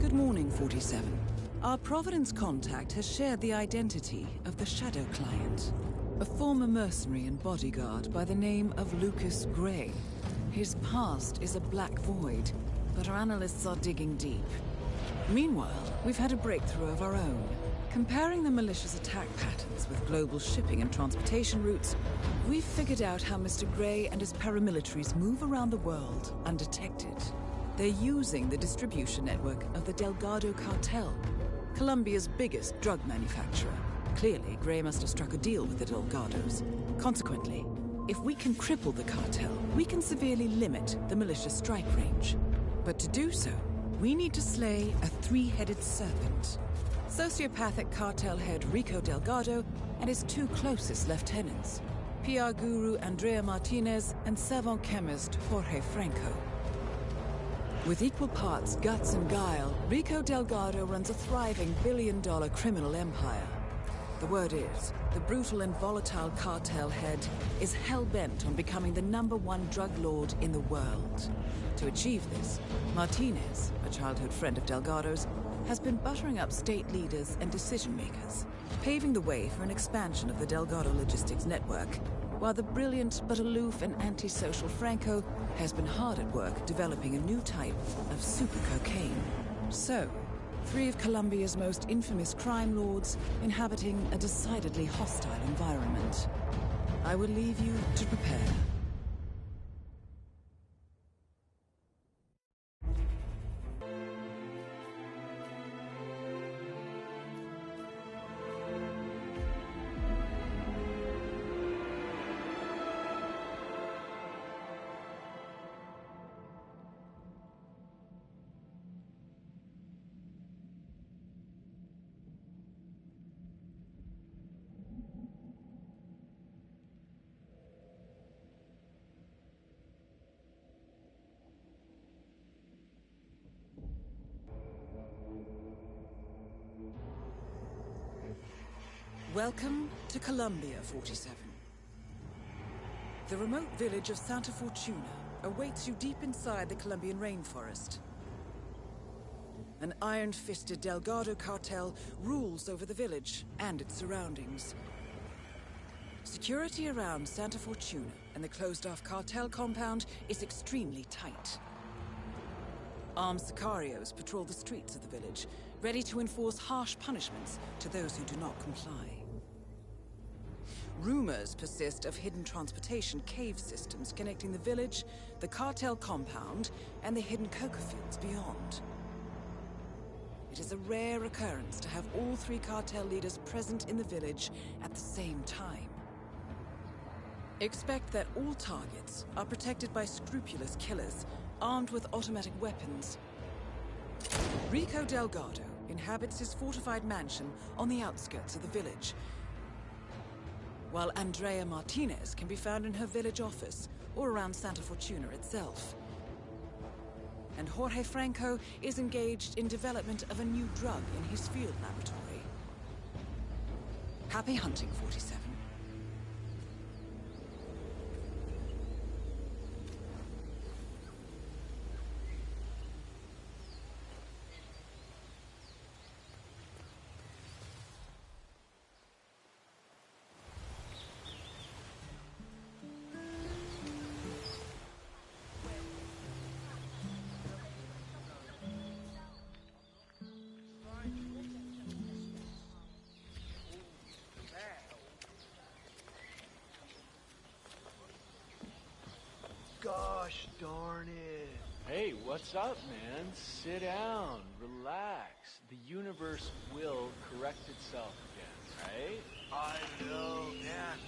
Good morning, 47. Our Providence contact has shared the identity of the Shadow Client, a former mercenary and bodyguard by the name of Lucas Gray. His past is a black void, but our analysts are digging deep. Meanwhile, we've had a breakthrough of our own. Comparing the malicious attack patterns with global shipping and transportation routes, we've figured out how Mr. Gray and his paramilitaries move around the world undetected. They're using the distribution network of the Delgado Cartel, Colombia's biggest drug manufacturer. Clearly, Gray must have struck a deal with the Delgados. Consequently, if we can cripple the cartel, we can severely limit the militia's strike range. But to do so, we need to slay a three-headed serpent. Sociopathic cartel head Rico Delgado and his two closest lieutenants, PR guru Andrea Martinez and savant chemist Jorge Franco. With equal parts guts and guile, Rico Delgado runs a thriving billion-dollar criminal empire. The word is, the brutal and volatile cartel head is hell-bent on becoming the #1 drug lord in the world. To achieve this, Martinez, a childhood friend of Delgado's, has been buttering up state leaders and decision-makers, paving the way for an expansion of the Delgado logistics network, while the brilliant but aloof and antisocial Franco has been hard at work developing a new type of super cocaine. So, three of Colombia's most infamous crime lords inhabiting a decidedly hostile environment. I will leave you to prepare. Welcome to Colombia, 47. The remote village of Santa Fortuna awaits you deep inside the Colombian rainforest. An iron-fisted Delgado cartel rules over the village and its surroundings. Security around Santa Fortuna and the closed-off cartel compound is extremely tight. Armed sicarios patrol the streets of the village, ready to enforce harsh punishments to those who do not comply. Rumors persist of hidden transportation cave systems connecting the village, the cartel compound, and the hidden coca fields beyond. It is a rare occurrence to have all three cartel leaders present in the village at the same time. Expect that all targets are protected by scrupulous killers, armed with automatic weapons. Rico Delgado inhabits his fortified mansion on the outskirts of the village, while Andrea Martinez can be found in her village office or around Santa Fortuna itself. And Jorge Franco is engaged in development of a new drug in his field laboratory. Happy hunting, 47. Gosh darn it. Hey, what's up, man? Sit down, relax. The universe will correct itself again, right? I know, man.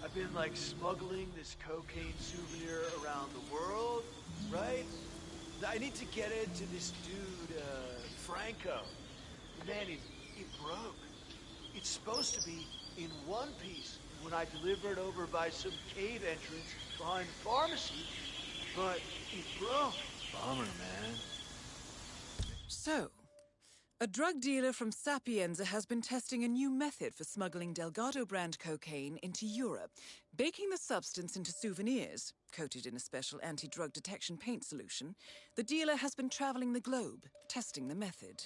I've been like smuggling this cocaine souvenir around the world, right? I need to get it to this dude, Franco. Man, it broke. It's supposed to be in one piece when I deliver it over by some cave entrance behind the pharmacy, but it broke. Bummer, man. So, A drug dealer from Sapienza has been testing a new method for smuggling Delgado brand cocaine into Europe, baking the substance into souvenirs, coated in a special anti-drug detection paint solution. The dealer has been traveling the globe, testing the method.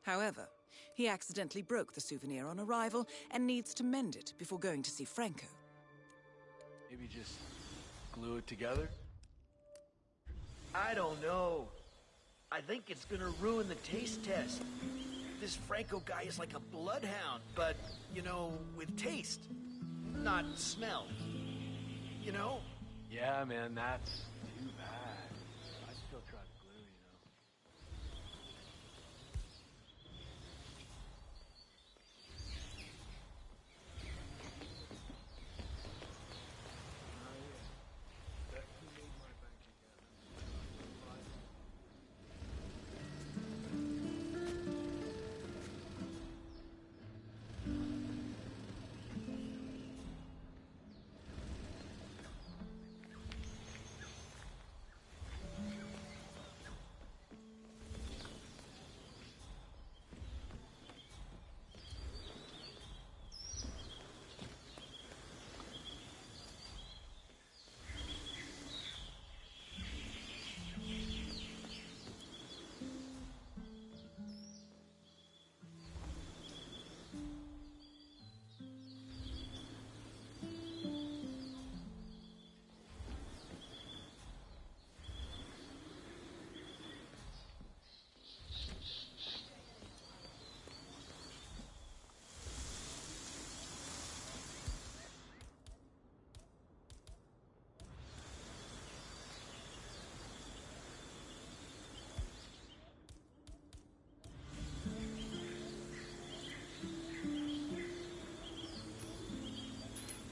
However, he accidentally broke the souvenir on arrival and needs to mend it before going to see Franco. Maybe just glue it together? I don't know. I think it's gonna ruin the taste test. This Franco guy is like a bloodhound, but, you know, with taste, not smell. You know? Yeah, man, that's too bad. I'd still try the glue, you know.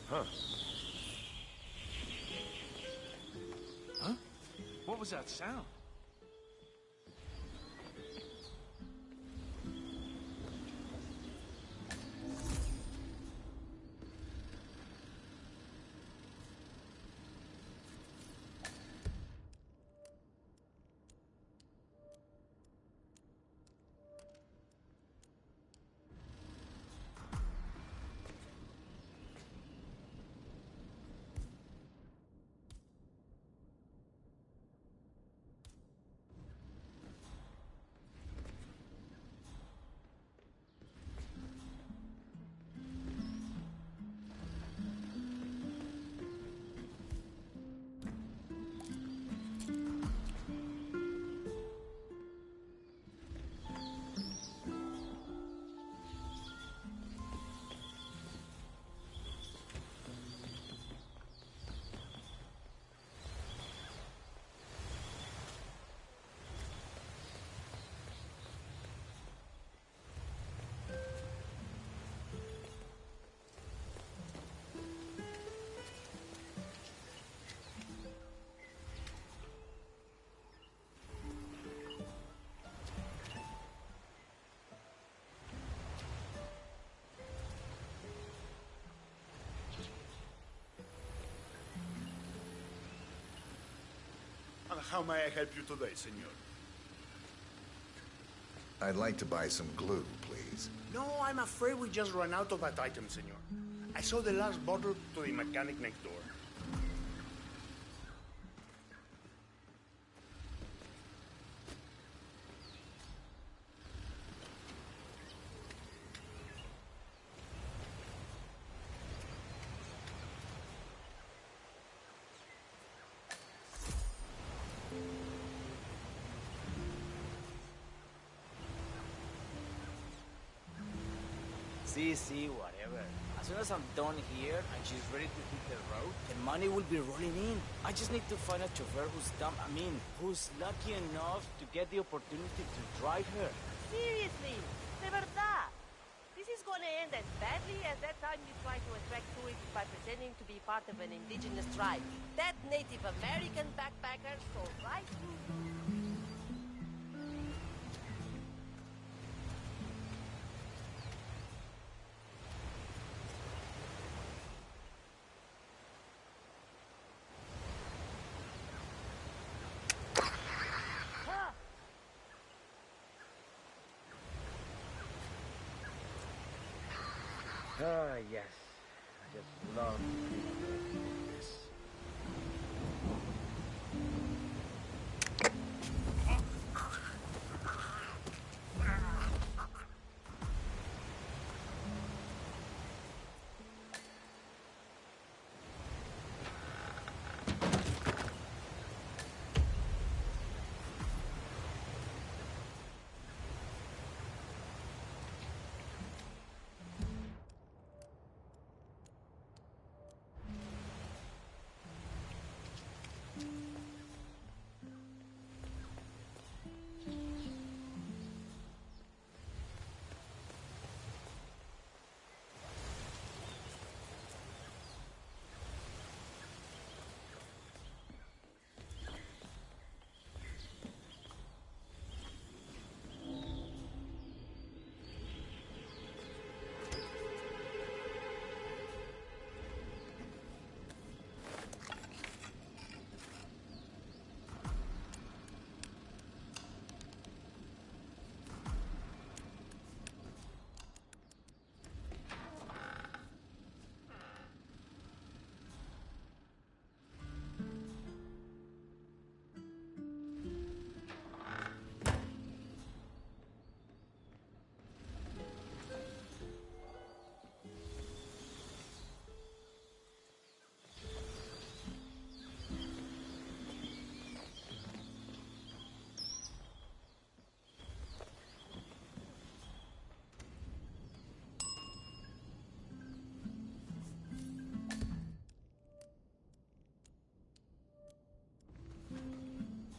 Huh. Huh? What was that sound? And how may I help you today, senor? I'd like to buy some glue, please. No, I'm afraid we just ran out of that item, senor. I saw the last bottle to the mechanic next door. See, whatever. As soon as I'm done here and she's ready to hit the road, the money will be rolling in. I just need to find a chauffeur who's lucky enough to get the opportunity to drive her. Seriously, de verdad. This is gonna end as badly as that time you tried to attract tourists by pretending to be part of an indigenous tribe. That Native American backpacker stole right through. Ah, yes. I just love this.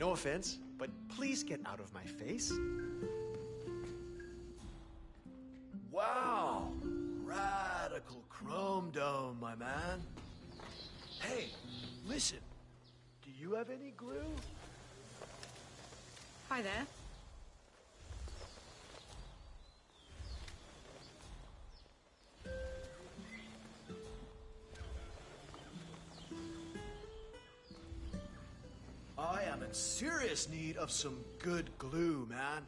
No offense, but please get out of my face. Wow! Radical chrome dome, my man. Hey, listen. Do you have any glue? Hi there. I am in serious need of some good glue, man.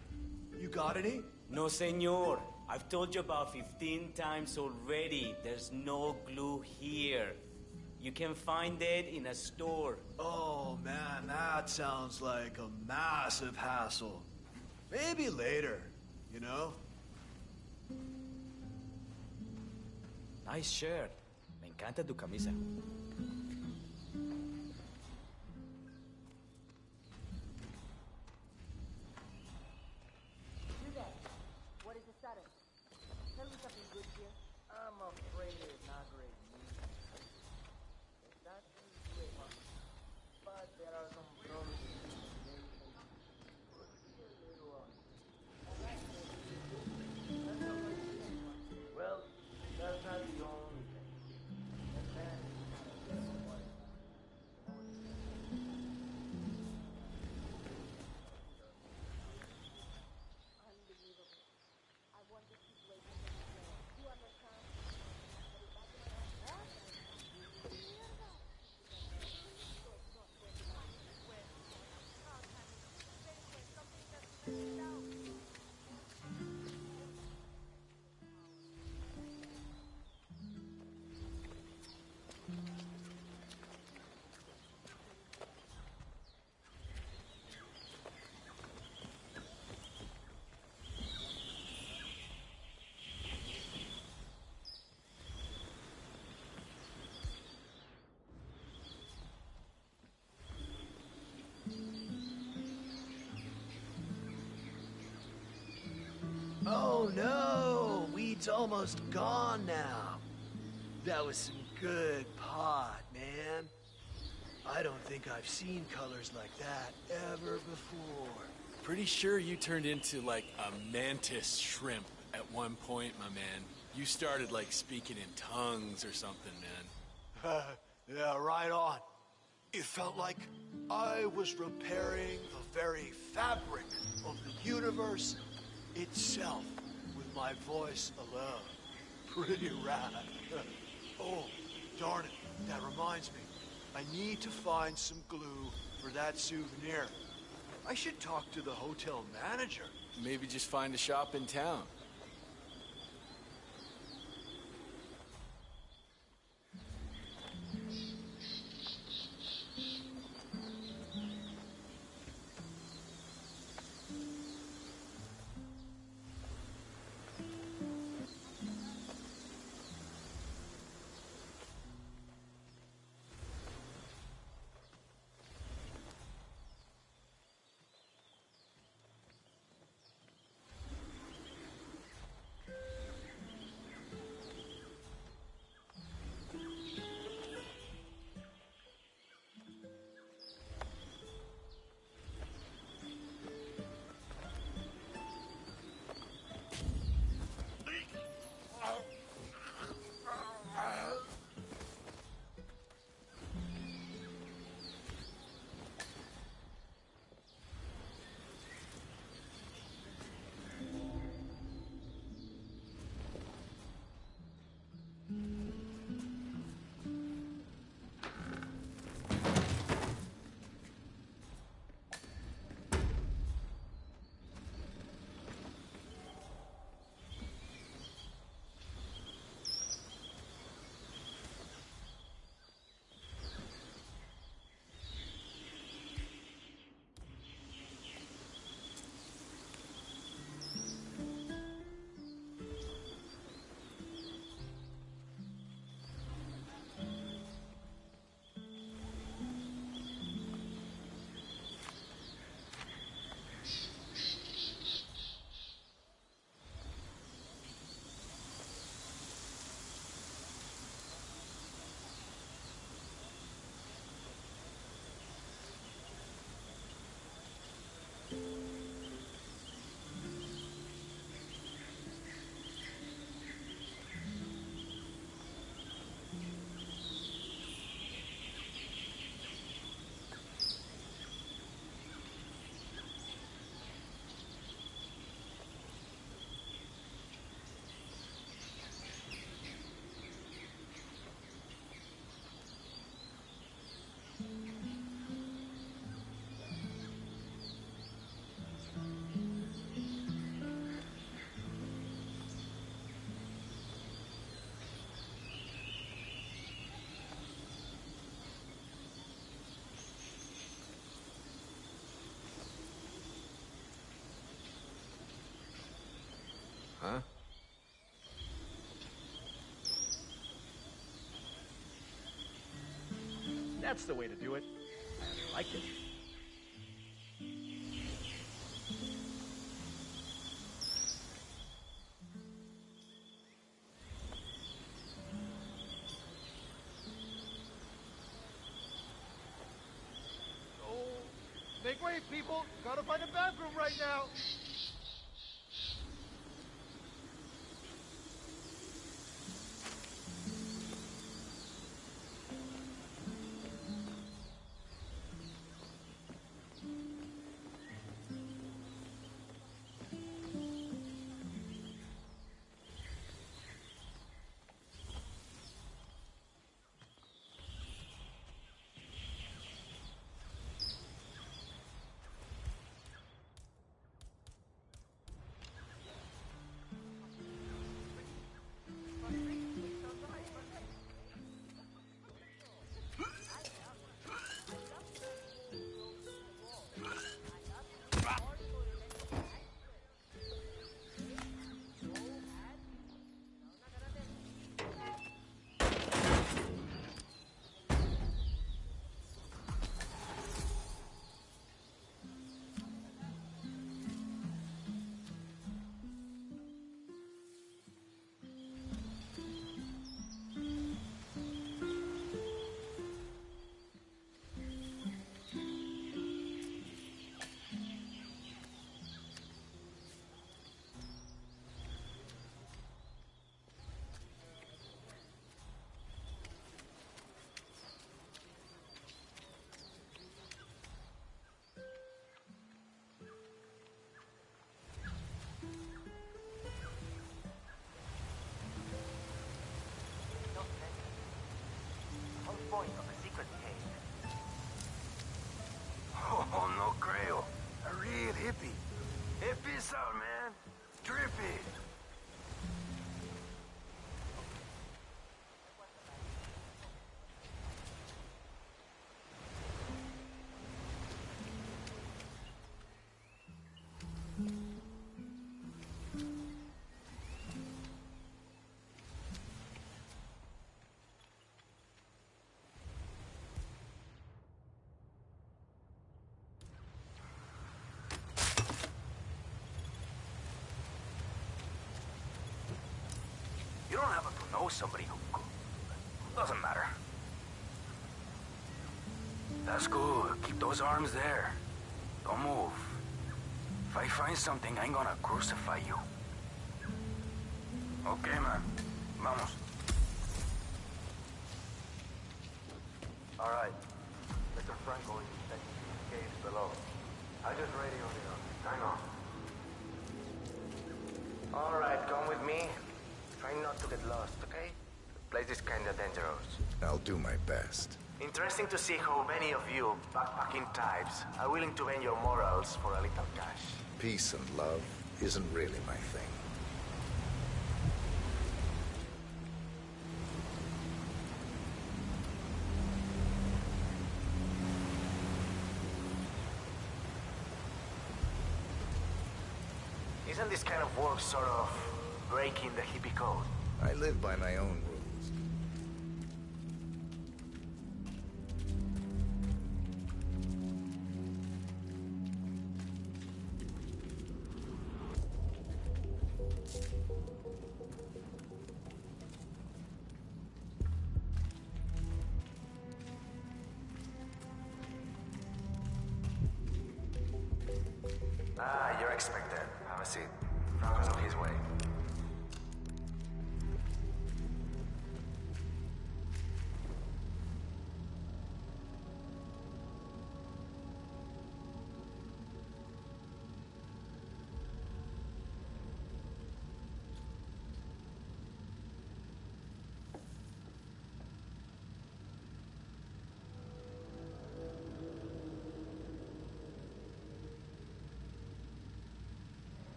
You got any? No, senor. I've told you about 15 times already. There's no glue here. You can find it in a store. Oh, man, that sounds like a massive hassle. Maybe later, you know? Nice shirt. Me encanta tu camisa. What is the status? Tell me something good here. I'm afraid it's not great news. It's not too great, but there are some problems in the organization. Could be a little well, that's not the only thing. The man is kind of guessing what is unbelievable. I want to keep waiting for this man. You understand? But if I cannot have that, mierda. So it's not going to happen. Well, how can it? Anyway, something just let me down. Oh no, weed's almost gone now. That was some good pot, man. I don't think I've seen colors like that ever before. Pretty sure you turned into like a mantis shrimp at one point, my man. You started like speaking in tongues or something, man. Yeah, right on. It felt like I was repairing the very fabric of the universe itself with my voice alone. Pretty rad. Oh, darn it, that reminds me. I need to find some glue for that souvenir. I should talk to the hotel manager. Maybe just find a shop in town. huh? That's the way to do it. I like it. Make way, people! Gotta find a bathroom right now! Point of a secret cave. Oh, no creo. A real hippie. Hippie's out, man. Trippy. You don't happen to know somebody who could. Doesn't matter. That's good. Keep those arms there. Don't move. If I find something, I'm gonna crucify you. Okay, man. Vamos. All right. Mr. Franco is checking the caves below. I just radio it up. Hang on. All right, come with me. Try not to get lost, okay? The place is kinda dangerous. I'll do my best. Interesting to see how many of you backpacking types are willing to bend your morals for a little cash. Peace and love isn't really my thing. Isn't this kind of work sort of breaking the hippie code? I live by my own rules. Ah, you're expected. Have a seat. Franco's on his way.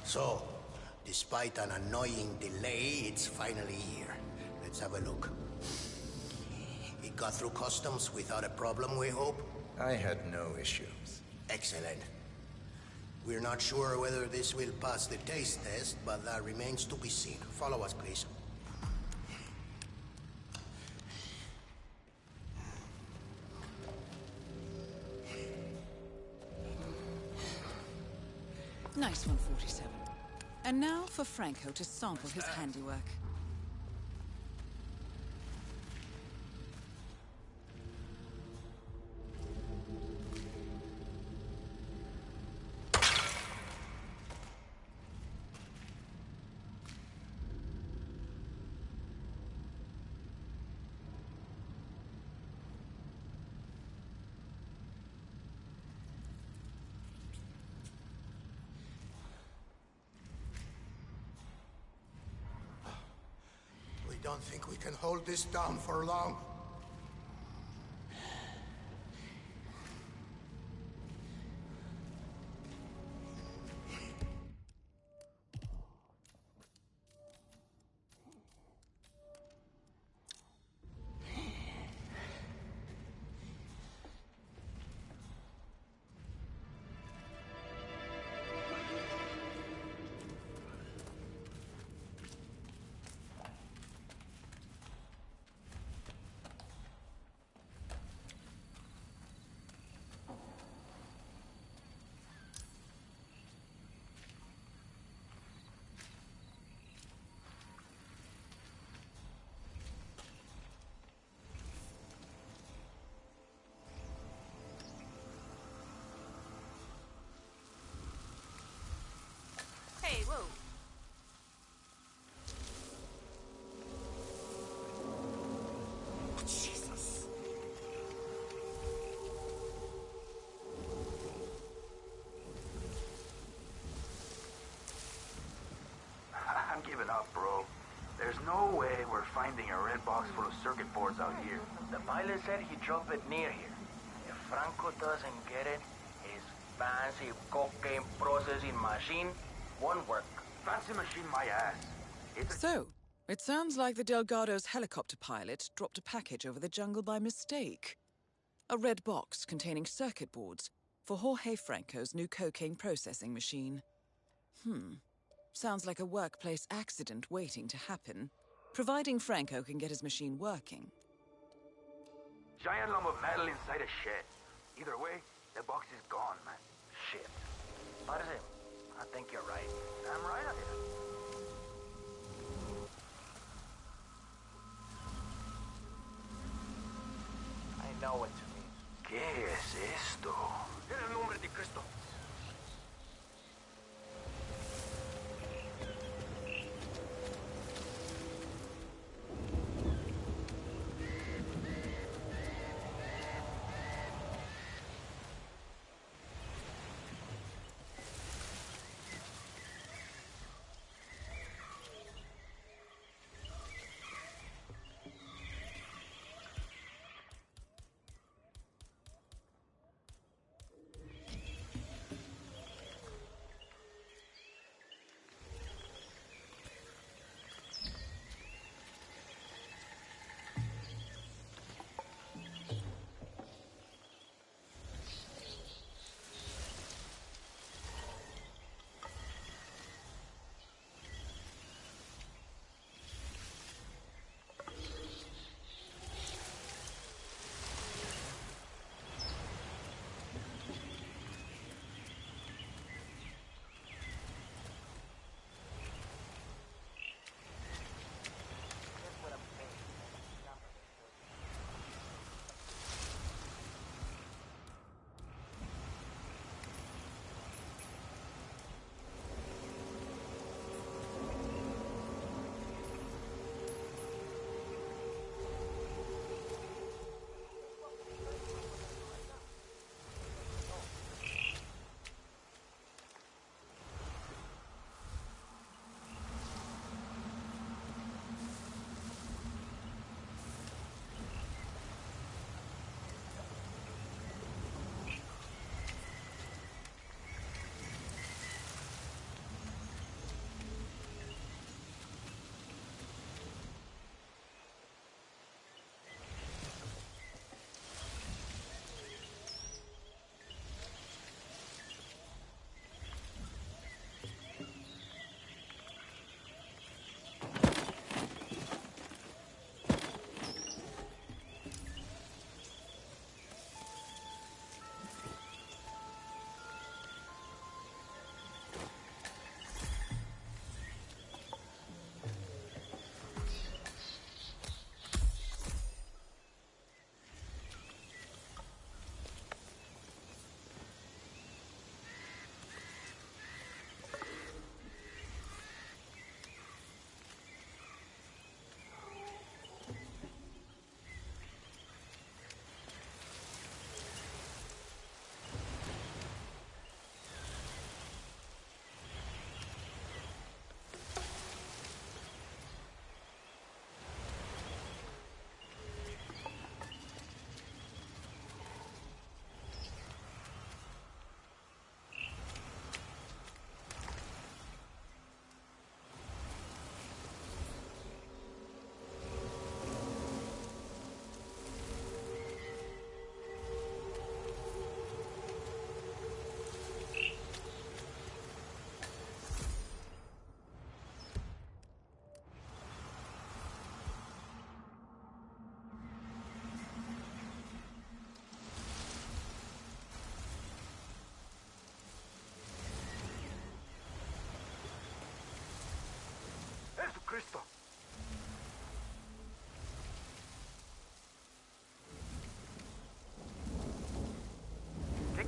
So, despite an annoying delay, it's finally here. Let's have a look. It got through customs without a problem, we hope? I had no issues. Excellent. We're not sure whether this will pass the taste test, but that remains to be seen. Follow us, please. Nice one, 47. And now for Franco to sample his handiwork. I don't think we can hold this down for long. Hey, whoa. Jesus. I'm giving up, bro. There's no way we're finding a red box full of circuit boards out here. The pilot said he dropped it near here. If Franco doesn't get it, his fancy cocaine processing machine won't work. Fancy machine my ass. It's a... So, it sounds like the Delgado's helicopter pilot dropped a package over the jungle by mistake. A red box containing circuit boards for Jorge Franco's new cocaine processing machine. Sounds like a workplace accident waiting to happen, providing Franco can get his machine working. giant lump of metal inside a shed. Either way, the box is gone, man. Shit. Parce, I think you're right. I'm right, I am. I know what you mean. ¿Qué es esto? En el nombre de Cristo.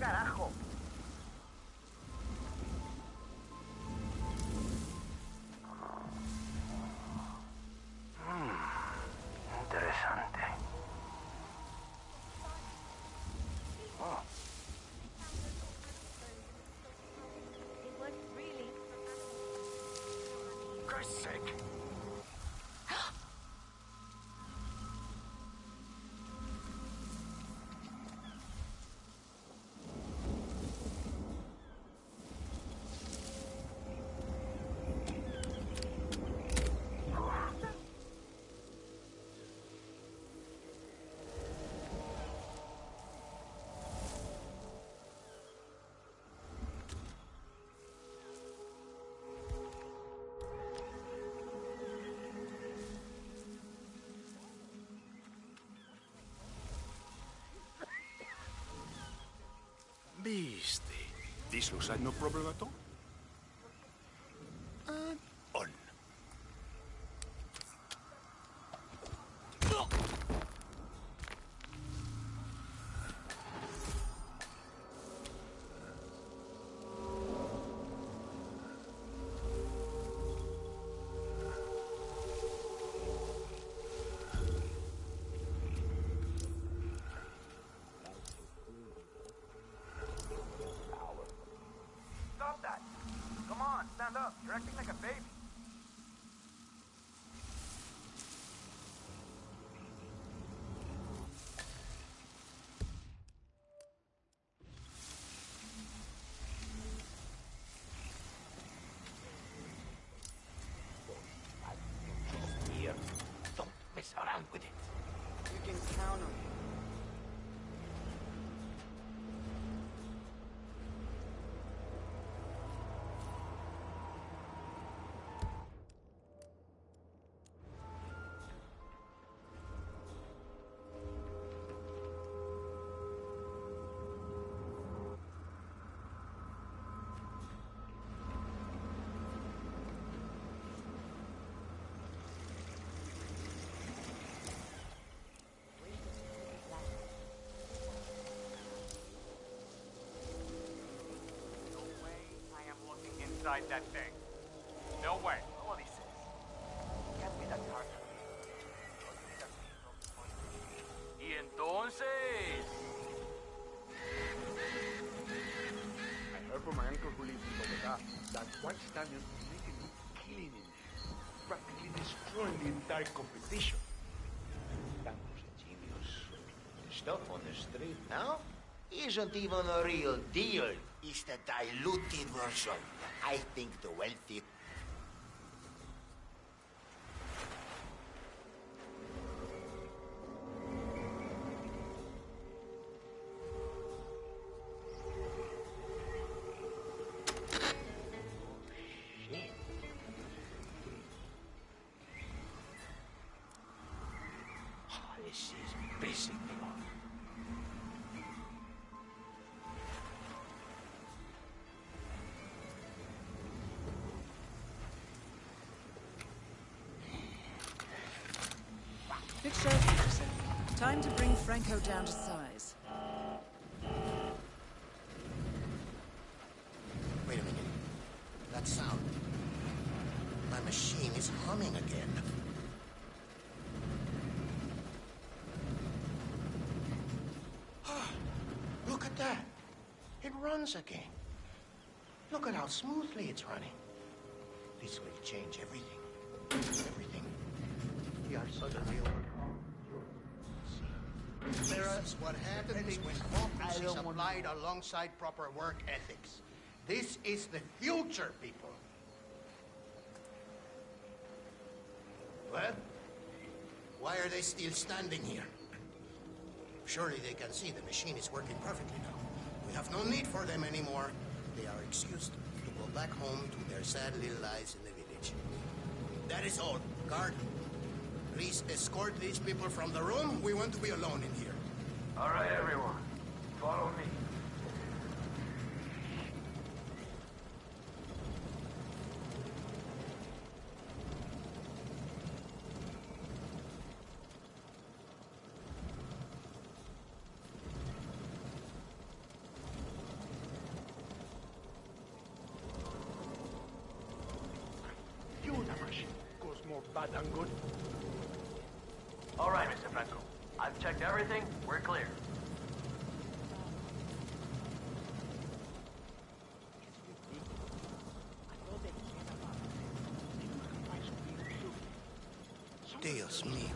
carajo. Interesante. Oh. It worked really. Christ's sake. Viste. This looks like no problem at all. And on. Stop that. Come on, stand up. You're acting like a baby. Here. Don't mess around with it. You can count on me. Inside that thing. No way. All he says. Can't be that hard. Y entonces. I heard from my uncle who lives in Bogota that one stallion is making a killing in there, practically destroying the entire competition. That was a genius. The stuff on the street now isn't even a real deal. It's the diluted version. I think the wealthy... Shit. This is basic law. Good show, Peterson. Time to bring Franco down to size. Wait a minute. That sound. My machine is humming again. Look at that. It runs again. Look at how smoothly it's running. This will change everything. Everything. We are suddenly over. This is what happens when democracy is applied alongside proper work ethics. This is the future, people. Well, why are they still standing here? Surely they can see the machine is working perfectly now. We have no need for them anymore. They are excused to go back home to their sad little lives in the village. That is all. Guard, please escort these people from the room. We want to be alone in here. All right, everyone. Follow me. bad and good. All right, Mr. Franco. I've checked everything. We're clear. Dios mío.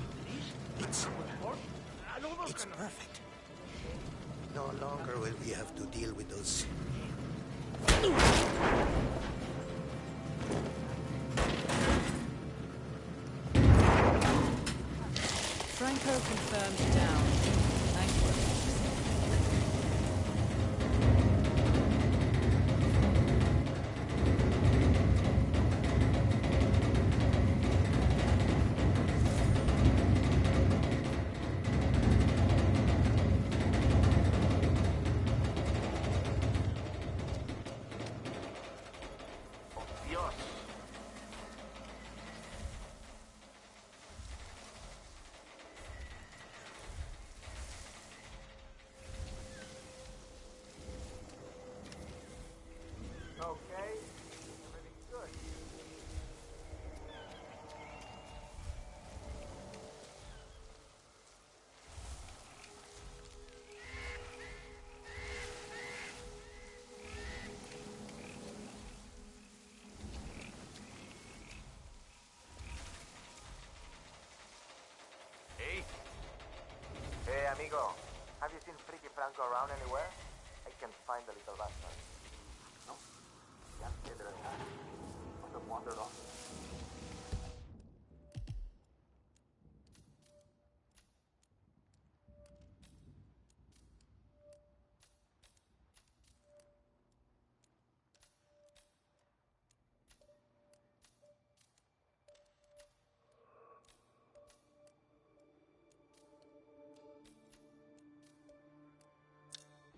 It's perfect. No longer will we have to deal with those... Franco confirmed down. Thank you. Dios. Okay, everything's good. Hey, Hey, amigo. Have you seen Freaky Franco around anywhere? I can find the little bastard. No? Can't say there is none. Must have wandered off.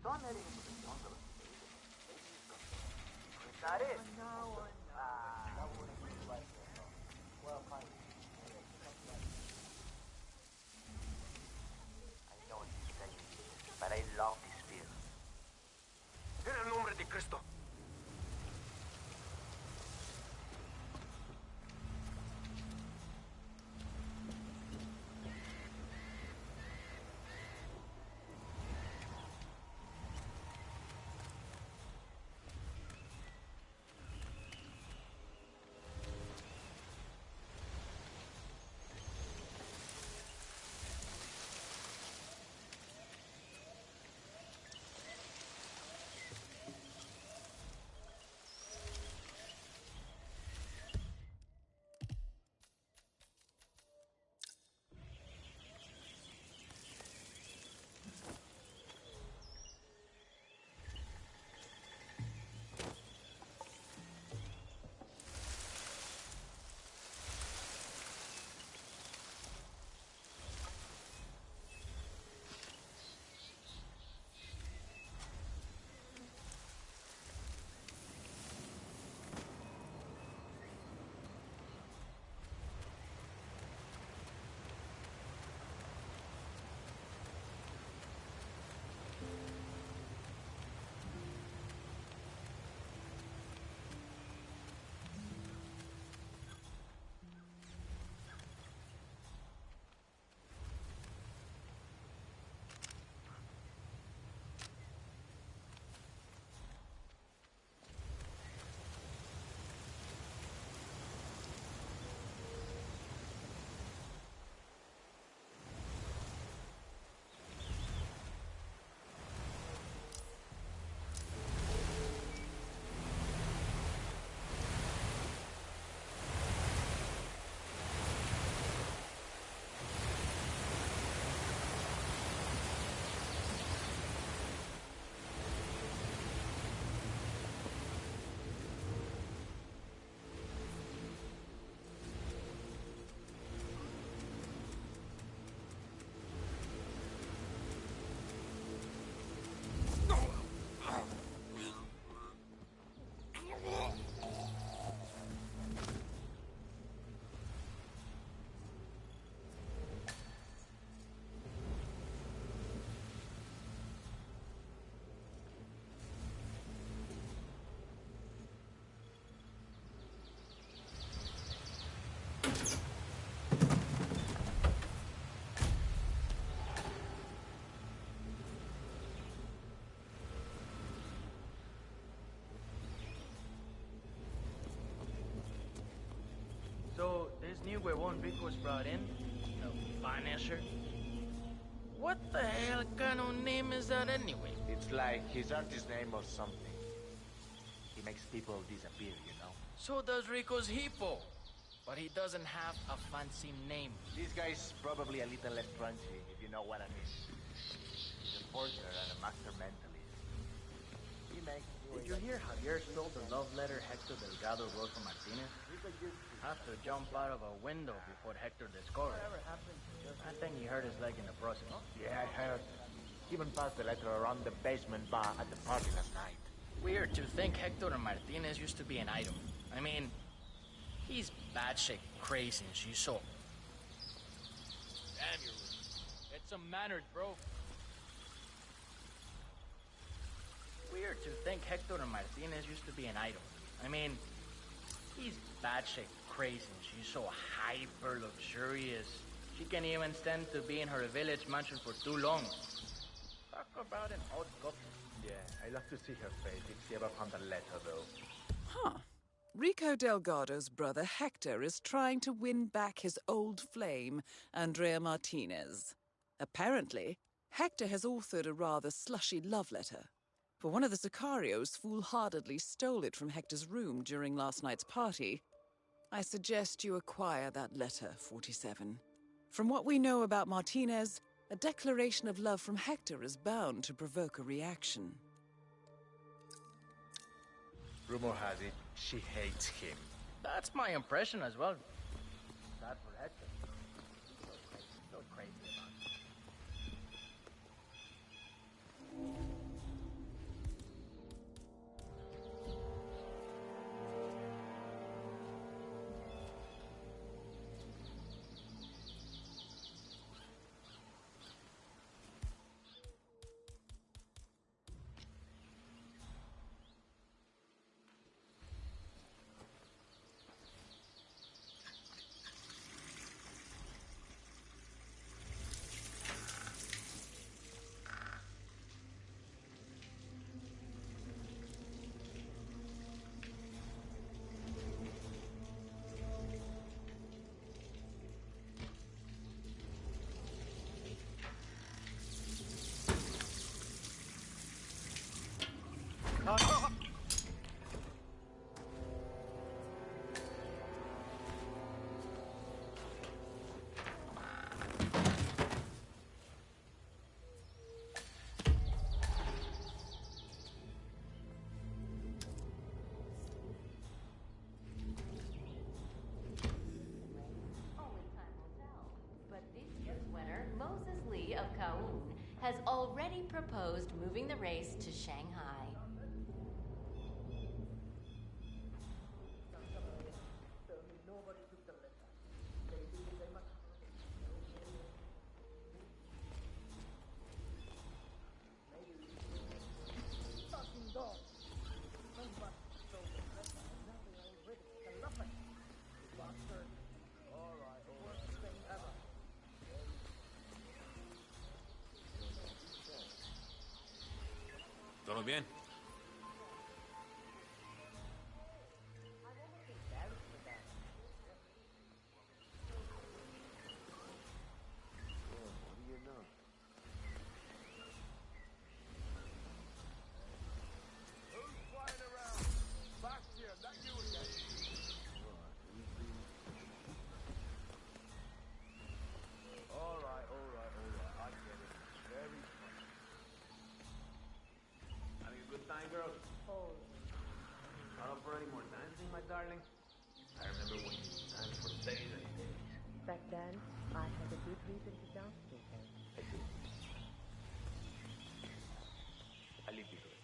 Don't let him into the jungle. Is that it? No, that wouldn't be right there. Well, fine. I know what you're saying, but I love this beer. en el nombre de Cristo. huevón Rico's brought in, the financier. What the hell kind of name is that anyway? It's like his artist name or something. He makes people disappear, you know? So does Rico's hippo. But he doesn't have a fancy name. This guy's probably a little less crunchy, if you know what I mean. He's a forger and a master mentalist. He makes... Did you hear Javier stole the love letter Hector Delgado wrote from Martinez? Have to jump out of a window before Hector discovered it. I think he hurt his leg in the process. Yeah, I heard. He even passed the letter around the basement bar at the party last night. Weird to think Hector and Martinez used to be an item. I mean, he's batshit crazy and she's so... Damn, you're rude. Get some manners, bro. Weird to think Hector and Martinez used to be an item. I mean, he's batshit crazy and she's so hyper luxurious. She can't even stand to be in her village mansion for too long. Talk about an odd couple. Yeah, I'd love to see her face if she ever found the letter, though. Huh. Rico Delgado's brother Hector is trying to win back his old flame, Andrea Martinez. Apparently, Hector has authored a rather slushy love letter. For one of the Sicarios foolhardily stole it from Hector's room during last night's party. I suggest you acquire that letter, 47. From what we know about Martinez, a declaration of love from Hector is bound to provoke a reaction. Rumor has it, she hates him. That's my impression as well. Sad for Hector. So crazy about it. Has already proposed moving the race to Shanghai. ¿Todo bien? Darling. I remember when you danced for days and days. Back then, I had a good reason to dance to her. I see. I leave you to it.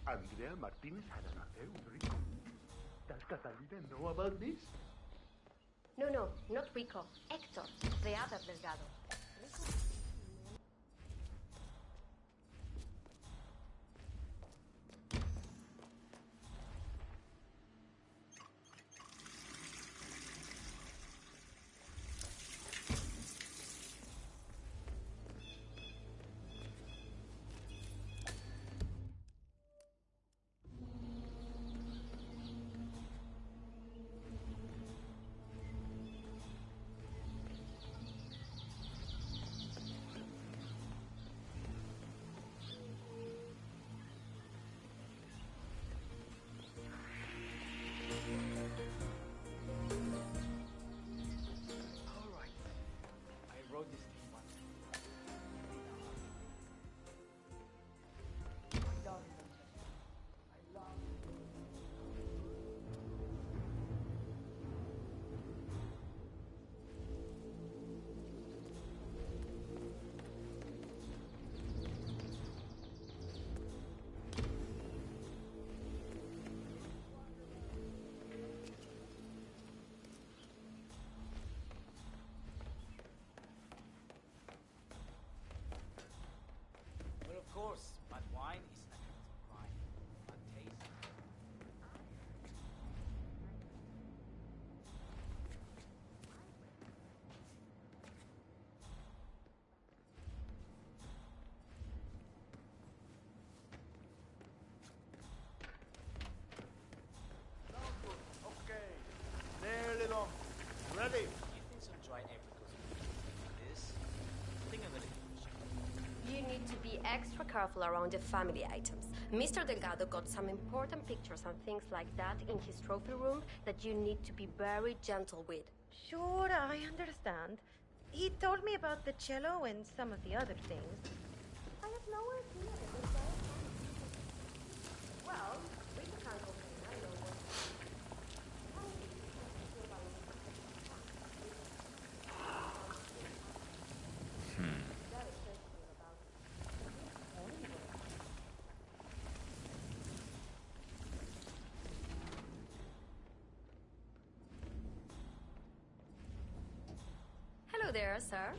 Andrea Martinez had an affair with Rico. Does Catalina know about this? No, not Rico. Hector, the other Delgado. ready. You think some dry apricots will do this? I think I'm gonna give it a shot. You need to be extra careful around the family items. Mr. Delgado got some important pictures and things like that in his trophy room that you need to be very gentle with. Sure, I understand. He told me about the cello and some of the other things. I have no idea. Well, we can't go there. I know what. Hello there, sir.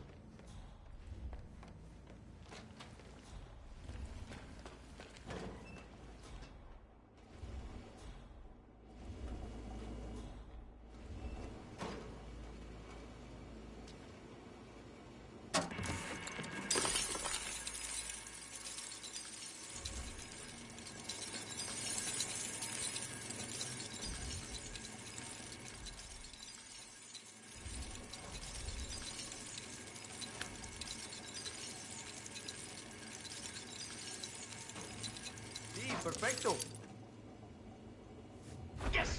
Sí, perfecto. Yes.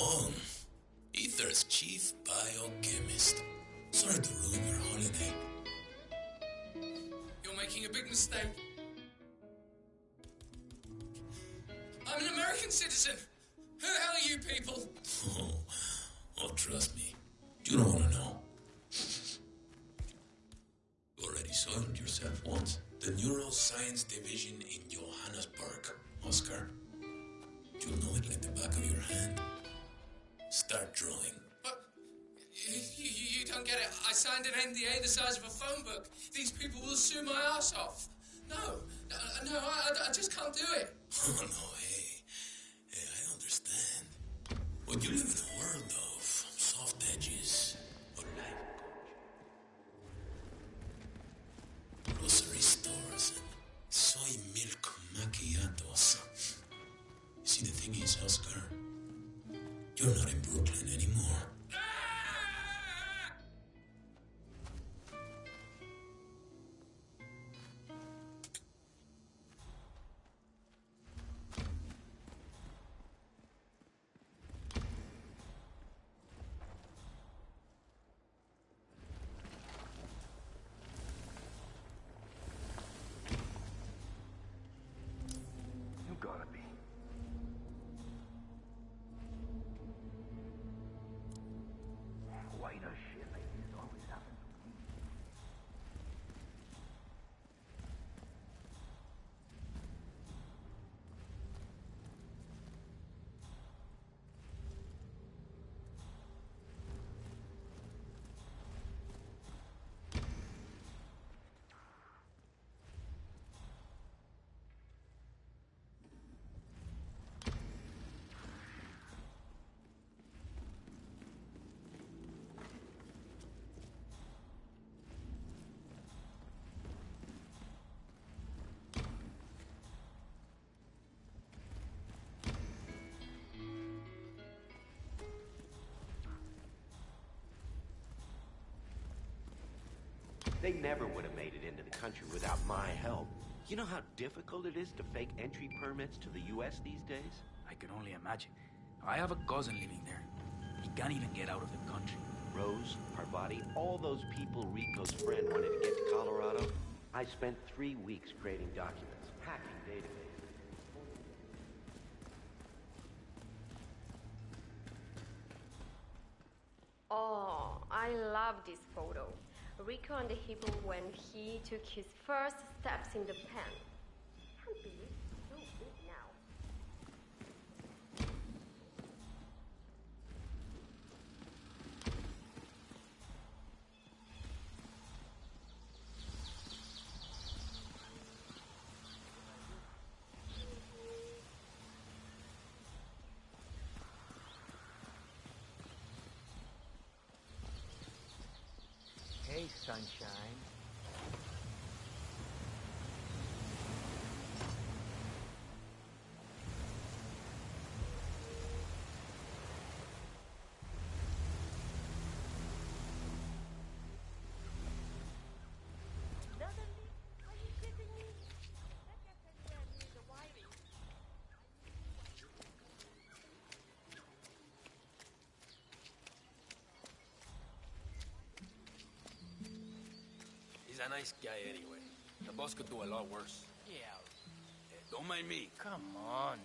Oh, Ether's chief biochemist. Sorry to ruin your holiday. You're making a big mistake. I'm an American citizen. Who the hell are you people? Oh, trust me. You don't want to know. You already saw it yourself once. The Neuroscience Division in Johannesburg, Oscar. You'll know it like the back of your hand. Start drawing. But you don't get it. I signed an NDA the size of a phone book. These people will sue my ass off. No, I just can't do it. Oh, no, hey, I understand. But you live in a world of soft edges. Or life coach. Grocery stores and soy milk macchiatos. See, the thing is, Oscar, you're not in Brooklyn anymore. You gotta be. Why does shit like this always happen to me? They never would have made it into the country without my help. You know how difficult it is to fake entry permits to the U.S. these days? I can only imagine. I have a cousin living there. He can't even get out of the country. Rose, Parvati, all those people Rico's friend wanted to get to Colorado. I spent 3 weeks creating documents, hacking databases. Oh, I love this photo. Rico and the hippo when he took his first steps in the pen. Can't believe it's so big now. Hey, sunshine. He's a nice guy anyway. The boss could do a lot worse. Yeah. Don't mind me. Come on.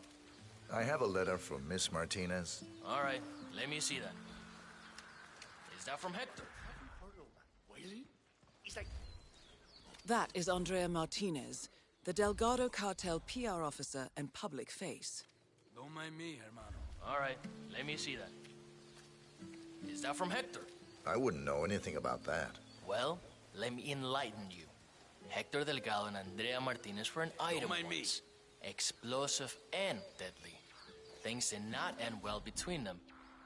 I have a letter from Miss Martinez. All right, let me see that. Is that from Hector? He's like... That is Andrea Martinez, the Delgado cartel PR officer and public face. Don't mind me, hermano. All right, let me see that. Is that from Hector? I wouldn't know anything about that. Well, let me enlighten you. Hector Delgado and Andrea Martinez were an item once. Explosive and deadly. Things did not end well between them.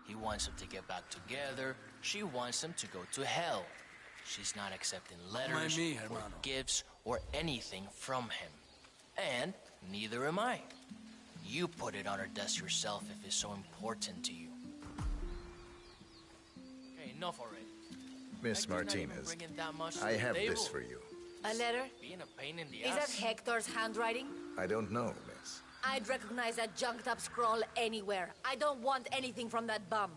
He wants them to get back together. She wants them to go to hell. She's not accepting letters, or gifts, or anything from him. And neither am I. You put it on her desk yourself if it's so important to you. Okay, enough already. Miss Martinez, I have this for you. A letter? Being a pain in the Is ass. that Hector's handwriting? I don't know, miss. I'd recognize that junked-up scroll anywhere. I don't want anything from that bum.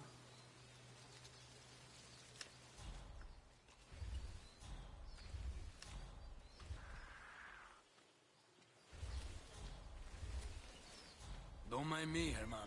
Don't mind me, hermano.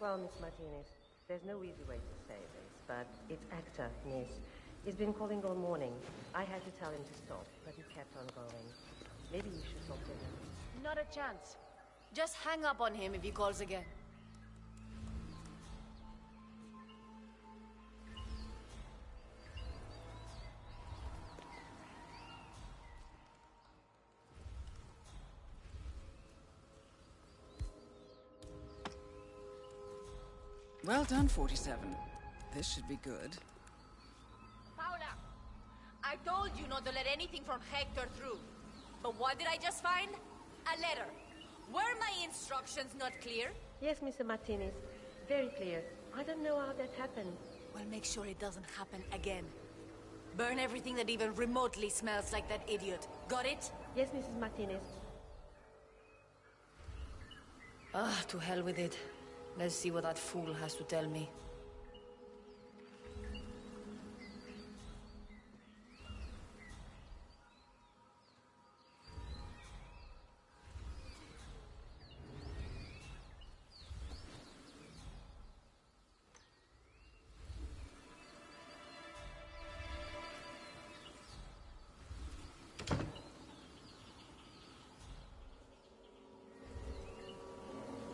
Well, Miss Martinez, there's no easy way to say this, but it's Hector, Miss. He's been calling all morning. I had to tell him to stop, but he kept on going. Maybe you should talk to him. Not a chance. Just hang up on him if he calls again. Well done, 47. This should be good. Paula! I told you not to let anything from Hector through. But what did I just find? A letter. Were my instructions not clear? Yes, Mr. Martinez. Very clear. I don't know how that happened. Well, make sure it doesn't happen again. Burn everything that even remotely smells like that idiot. Got it? Yes, Mrs. Martinez. To hell with it. Let's see what that fool has to tell me.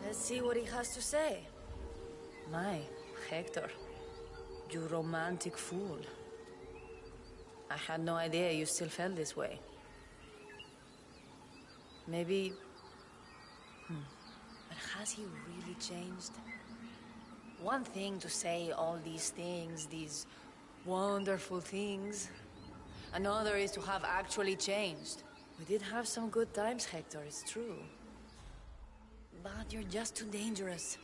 Let's see what he has to say. My, Hector. You romantic fool. I had no idea you still felt this way. Maybe... But has he really changed? One thing to say all these things, these wonderful things. Another is to have actually changed. We did have some good times, Hector, it's true. But you're just too dangerous.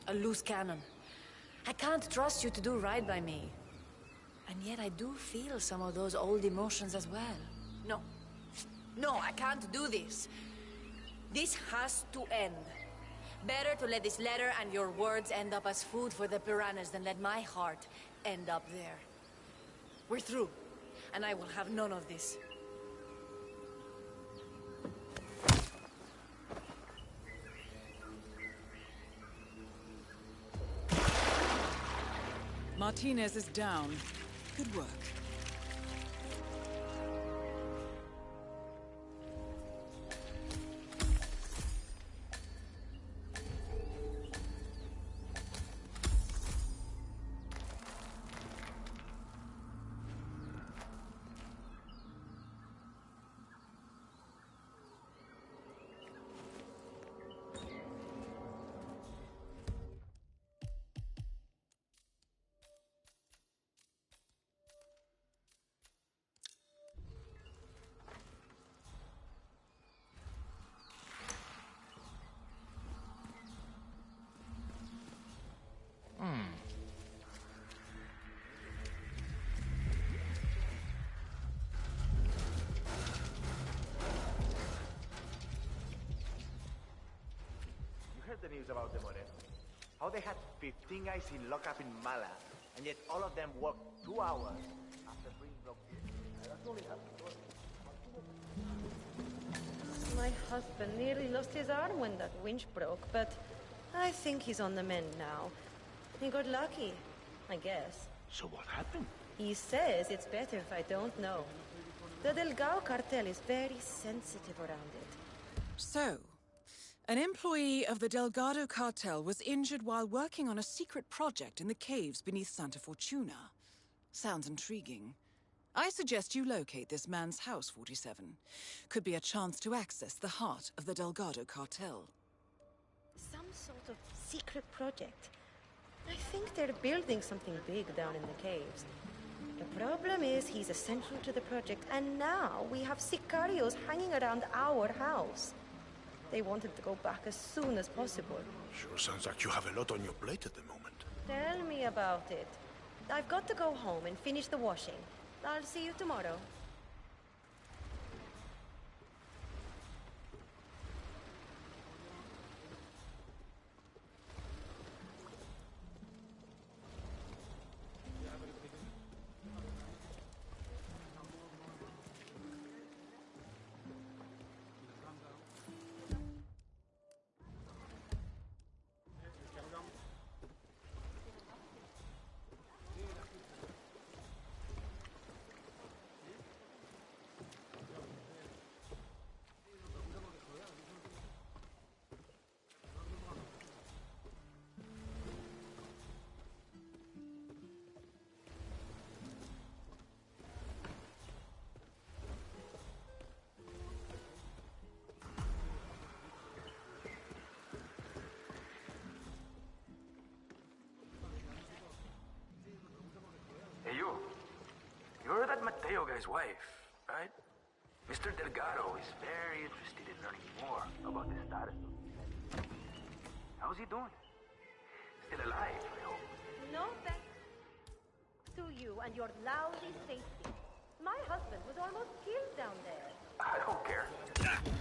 A loose cannon. I can't trust you to do right by me. And yet I do feel some of those old emotions as well. No. No, I can't do this. This has to end. Better to let this letter and your words end up as food for the piranhas than let my heart end up there. We're through. And I will have none of this. Martinez is down. Good work. The news about the Moreno. How they had 15 guys in lockup in Mala, and yet all of them worked 2 hours after being blocked in. That's only happened. My husband nearly lost his arm when that winch broke, but I think he's on the mend now. He got lucky, I guess. So what happened? He says it's better if I don't know. The Delgado cartel is very sensitive around it. So, An employee of the Delgado cartel was injured while working on a secret project in the caves beneath Santa Fortuna. Sounds intriguing. I suggest you locate this man's house, 47. Could be a chance to access the heart of the Delgado cartel. Some sort of secret project. I think they're building something big down in the caves. The problem is he's essential to the project, and now we have sicarios hanging around our house. They wanted to go back as soon as possible. Sure sounds like you have a lot on your plate at the moment. Tell me about it. I've got to go home and finish the washing. I'll see you tomorrow. Hey, you. You're that Mateo guy's wife, right? Mr. Delgado is very interested in learning more about the status of the... How's he doing? Still alive, I hope. No thanks to you and your lousy safety. My husband was almost killed down there. I don't care.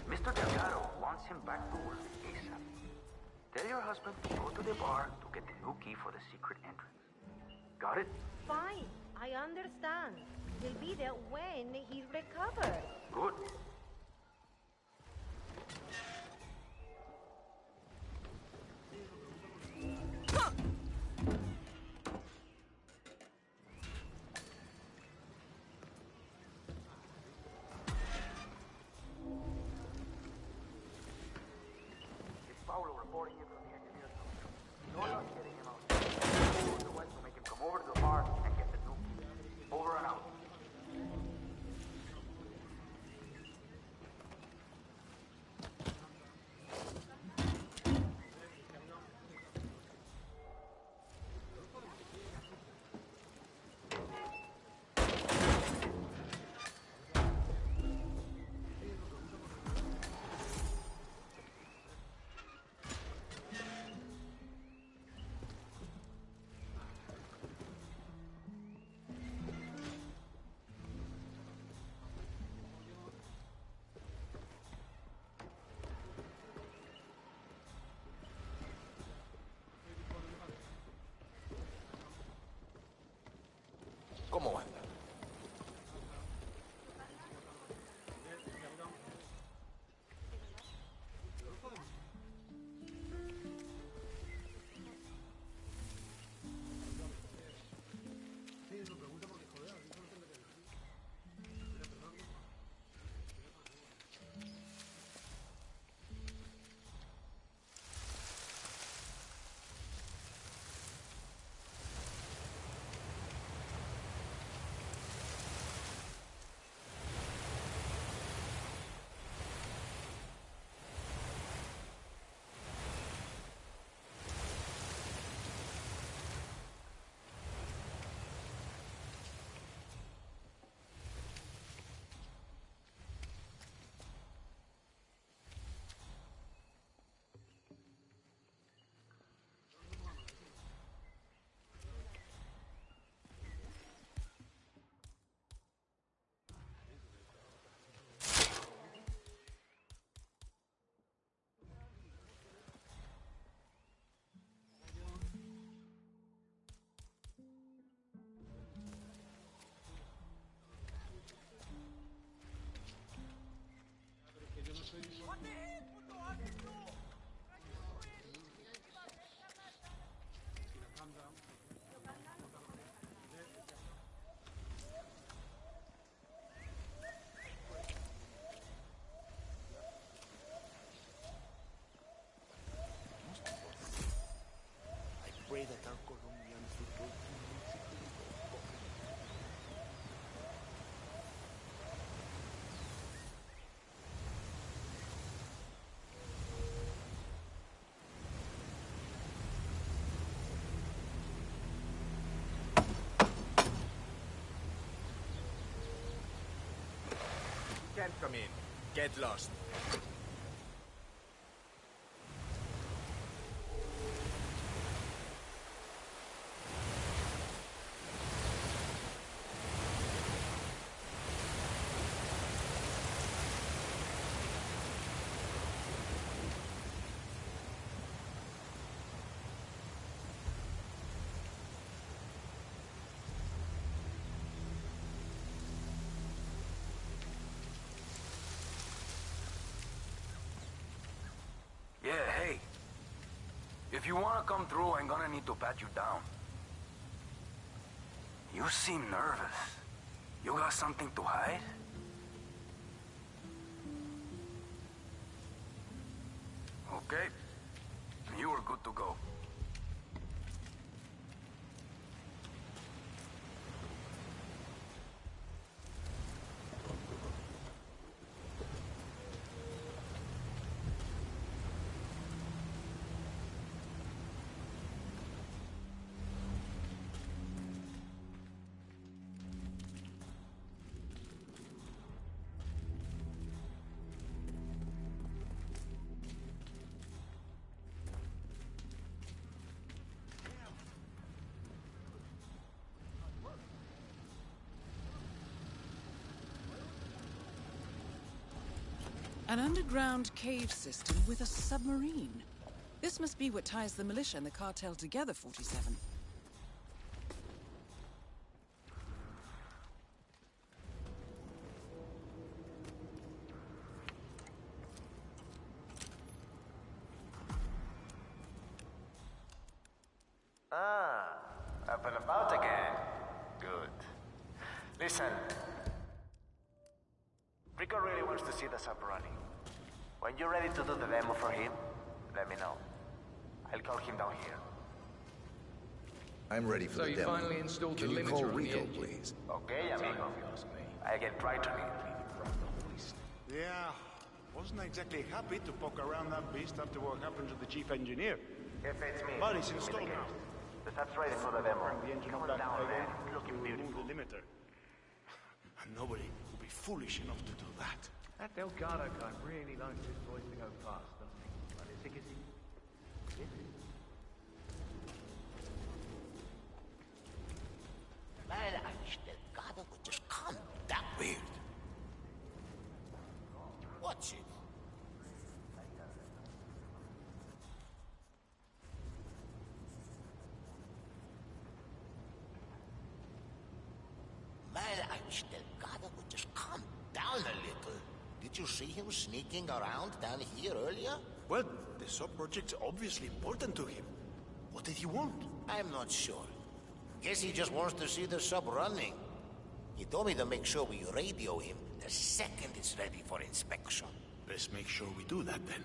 Mr. Delgado wants him back to work ASAP. Tell your husband to go to the bar to get the new key for the secret entrance. Got it? Fine, I understand. He'll be there when he's recovered. Good. It's Paulo reporting in from the engineer's room. No luck getting him out. The West will make him come over to the bar and get the new key. Over and out. can't come in. Get lost. Yeah, hey. If you want to come through, I'm gonna need to pat you down. You seem nervous. You got something to hide? Okay. You are good to go. An underground cave system with a submarine. This must be what ties the militia and the cartel together, 47. Ah, up and about again. Good. Listen. Rico really wants to see the sub running. When you're ready to do the demo for him, let me know. I'll call him down here. I'm ready for the demo. So you finally installed the limiter on the engine? Can you call Rico, please? Okay, amigo. I'll get right on it. Yeah, wasn't exactly happy to poke around that beast after what happened to the chief engineer. If it's me. But it's installed now. The sub's ready for the demo. The engine Come back down, again. man. Looking beautiful. The limiter. And nobody would be foolish enough to do that. That Delgado guy really likes his boys to go fast, doesn't he? But is he? Man, I wish Delgado would just calm down. Weird. What's it? Man, I wish Delgado would just calm down a little. Did you see him sneaking around down here earlier? Well, the sub-project's obviously important to him. What did he want? I'm not sure. Guess he just wants to see the sub running. He told me to make sure we radio him the second it's ready for inspection. Let's make sure we do that then.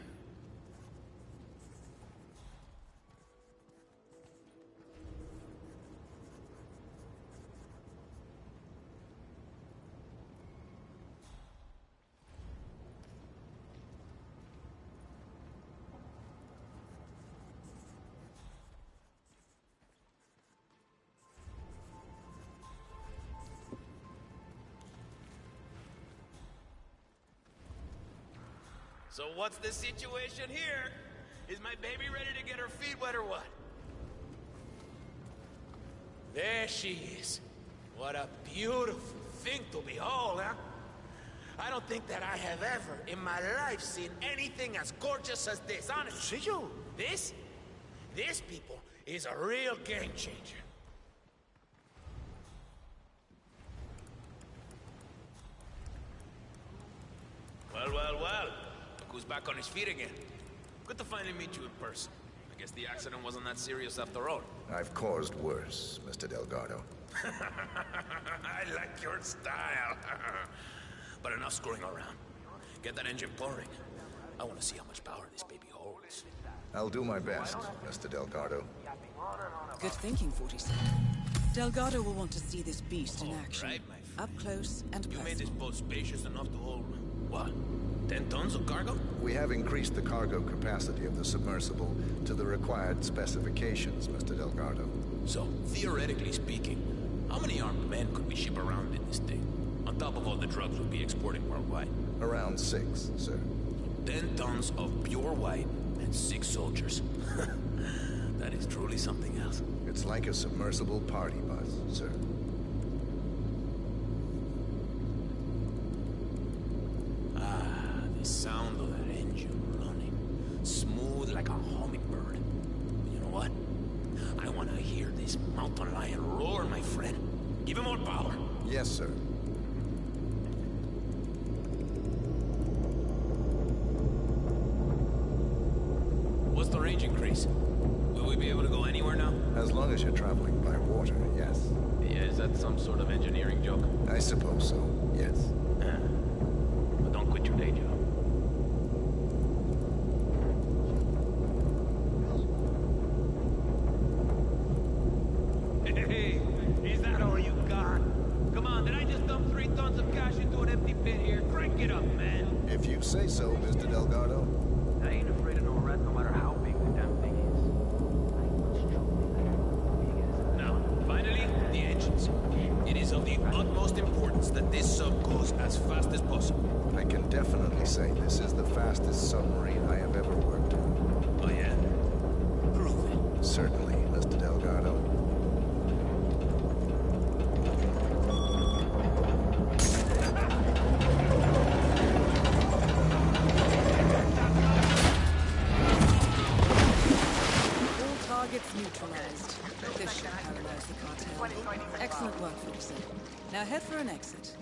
So what's the situation here? Is my baby ready to get her feet wet or what? There she is. What a beautiful thing to behold, huh? I don't think that I have ever in my life seen anything as gorgeous as this, honestly. See you? This, people, is a real game changer. Well. Look who's back on his feet again. Good to finally meet you in person. I guess the accident wasn't that serious after all. I've caused worse, Mr. Delgado. I like your style. But enough screwing around. Get that engine pouring. I want to see how much power this baby holds. I'll do my best, Mr. Delgado. Good thinking, 47. Delgado will want to see this beast in action. Right, up close and personal. You made this boat spacious enough to hold, what, 10 tons of cargo? We have increased the cargo capacity of the submersible to the required specifications, Mr. Delgado. So, theoretically speaking, how many armed men could we ship around in this thing? On top of all the drugs we'll be exporting worldwide. Around 6, sir. 10 tons of pure white and 6 soldiers. That is truly something else. It's like a submersible party bus, sir. Ah, the sound of that engine running. Smooth like a hummingbird. You know what? I want to hear this mountain lion roar, my friend. Give him more power. Yes, sir. What's the range increase? Will we be able to go anywhere now? As long as you're traveling by water, yes. Yeah, is that some sort of engineering joke? I suppose so, yes. But don't quit your day job. Hey, is that all you got? Come on, did I just dump 3 tons of cash into an empty pit here? Crank it up, man. If you say so, Mr. Delgado. I ain't afraid of no rat no matter how big the damn thing is. Now, finally, the engines. It is of the utmost importance that this sub goes as fast as possible. I can definitely say this is the fastest submarine I have ever worked on. Oh, yeah? Prove it. Certainly, Mr. Delgado. Targets neutralized. This should paralyze the cartel. Excellent work, Fortuna. Now head for an exit.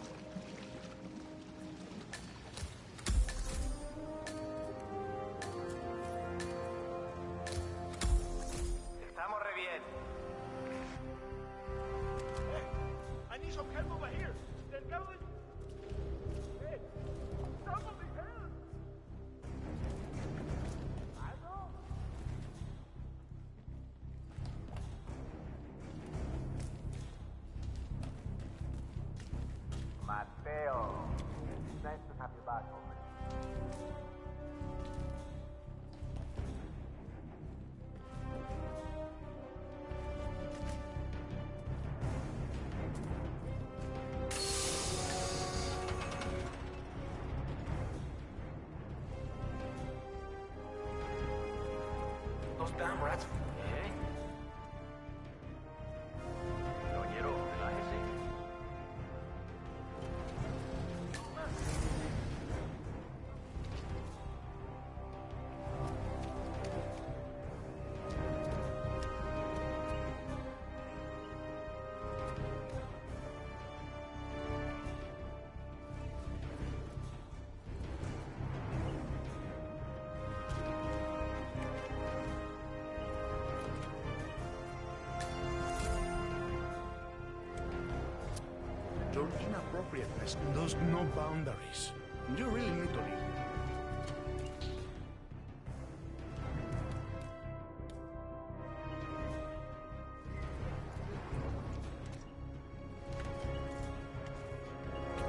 Estamos re bien. Hey, I need some help over here. Delgado is... Hey, somebody help! Mateo, it's nice to have you back already. Those damn rats. ¿Eh? Caballero, relájese. Your inappropriateness knows no boundaries. You really need to leave.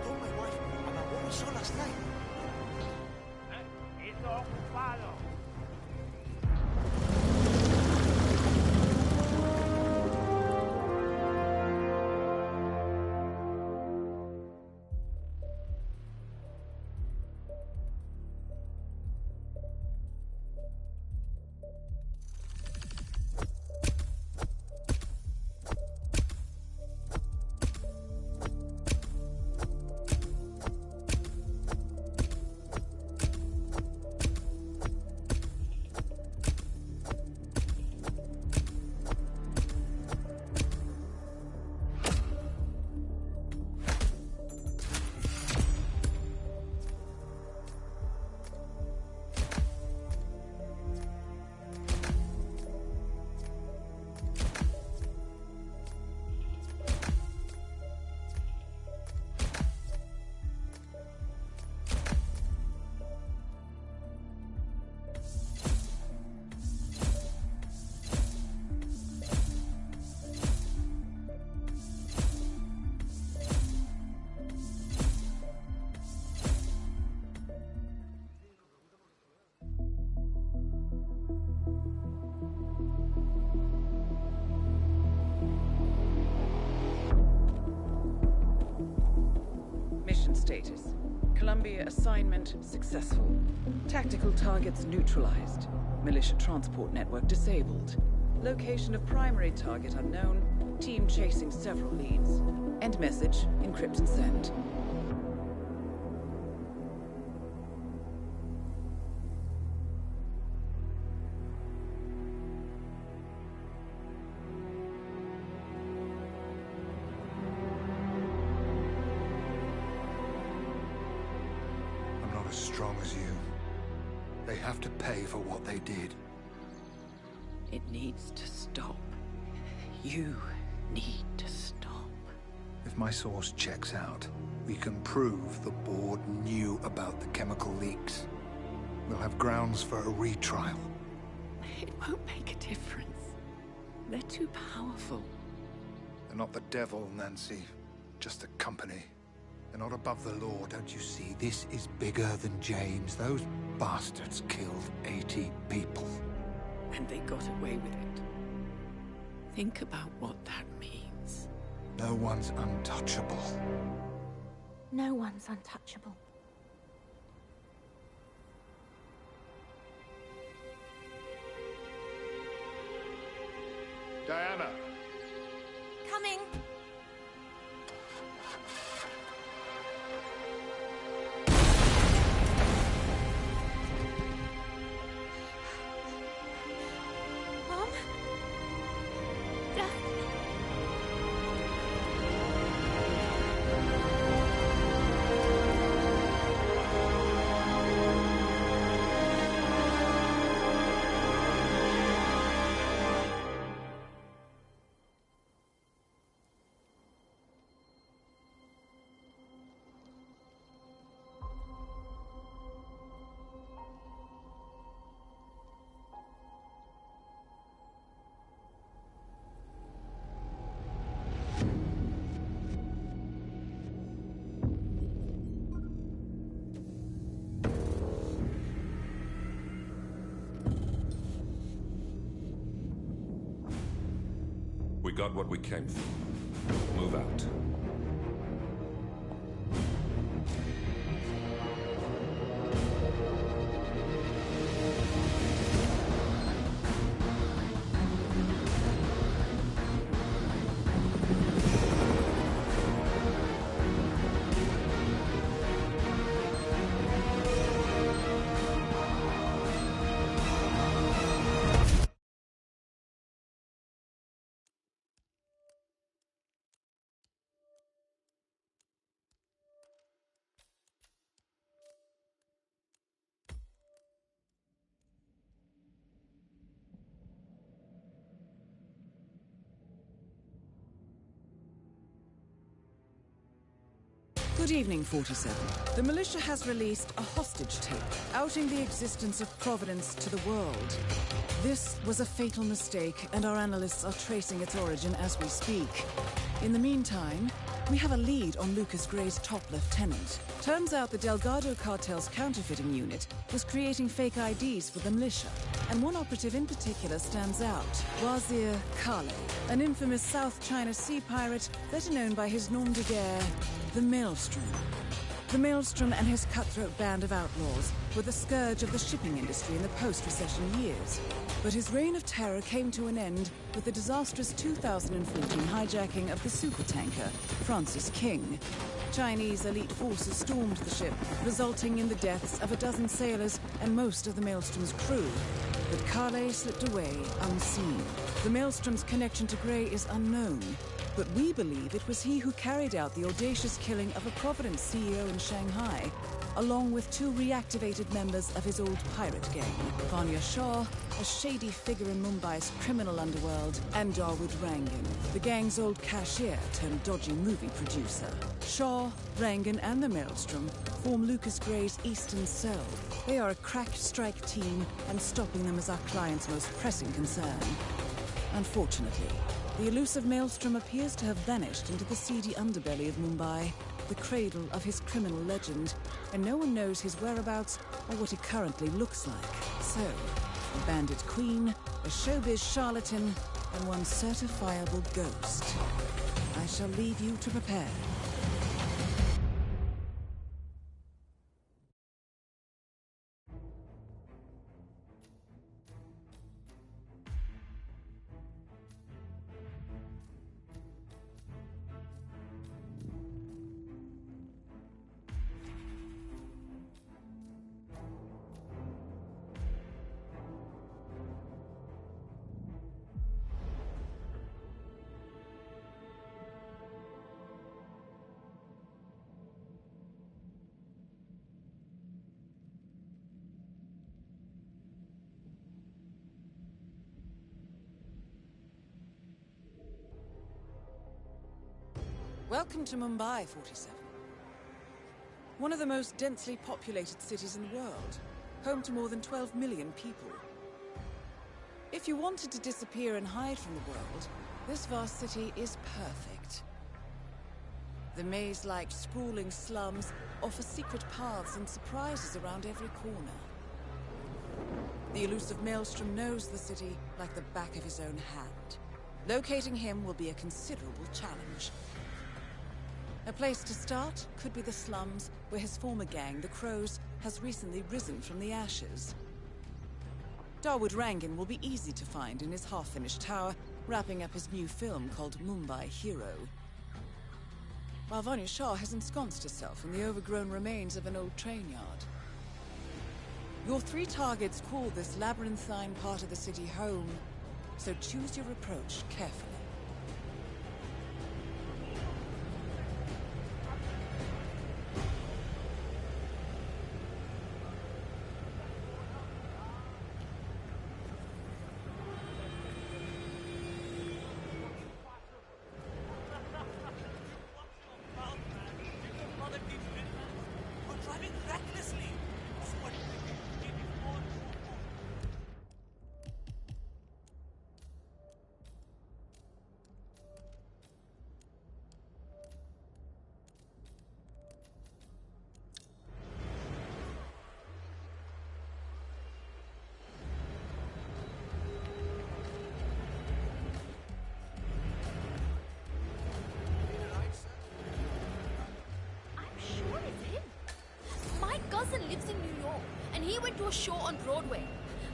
Told my wife about what we saw last night. Hizo ocupado. status. Columbia assignment successful. Tactical targets neutralized. Militia transport network disabled. Location of primary target unknown. Team chasing several leads. End message, encrypt and send. I'm not as strong as you. They have to pay for what they did. It needs to stop. You need to stop. If my source checks out, we can prove the board knew about the chemical leaks. We'll have grounds for a retrial. It won't make a difference. They're too powerful. They're not the devil, Nancy. Just a company. They're not above the law, don't you see? This is bigger than James. Those bastards killed 80 people. And they got away with it. Think about what that means. No one's untouchable. No one's untouchable. Diana! Coming! Mom? Dad? We got what we came for. Move out. Good evening, 47. The militia has released a hostage tape, outing the existence of Providence to the world. This was a fatal mistake, and our analysts are tracing its origin as we speak. In the meantime, we have a lead on Lucas Gray's top lieutenant. Turns out the Delgado cartel's counterfeiting unit was creating fake IDs for the militia, and one operative in particular stands out, Wazir Kale, an infamous South China Sea pirate better known by his nom de guerre, the Maelstrom. The Maelstrom and his cutthroat band of outlaws were the scourge of the shipping industry in the post-recession years. But his reign of terror came to an end with the disastrous 2014 hijacking of the supertanker Francis King. Chinese elite forces stormed the ship, resulting in the deaths of a dozen sailors and most of the Maelstrom's crew. But Kale slipped away unseen. The Maelstrom's connection to Gray is unknown, but we believe it was he who carried out the audacious killing of a Providence CEO in Shanghai, along with two reactivated members of his old pirate gang, Vanya Shah, a shady figure in Mumbai's criminal underworld, and Dawood Rangan, the gang's old cashier turned dodgy movie producer. Shah, Rangan, and the Maelstrom form Lucas Gray's Eastern Cell. They are a crack strike team, and stopping them is our client's most pressing concern. Unfortunately, the elusive Maelstrom appears to have vanished into the seedy underbelly of Mumbai, the cradle of his criminal legend, and no one knows his whereabouts or what he currently looks like. So, a bandit queen, a showbiz charlatan, and one certifiable ghost. I shall leave you to prepare. Welcome to Mumbai, 47. One of the most densely populated cities in the world, home to more than 12 million people. If you wanted to disappear and hide from the world, this vast city is perfect. The maze-like sprawling slums offer secret paths and surprises around every corner. The elusive Maelstrom knows the city like the back of his own hand. Locating him will be a considerable challenge. A place to start could be the slums where his former gang, the Crows, has recently risen from the ashes. Dawood Rangan will be easy to find in his half-finished tower, wrapping up his new film called Mumbai Hero. While Vanya Shah has ensconced herself in the overgrown remains of an old train yard. Your 3 targets call this labyrinthine part of the city home, so choose your approach carefully. Lives in New York, and he went to a show on Broadway.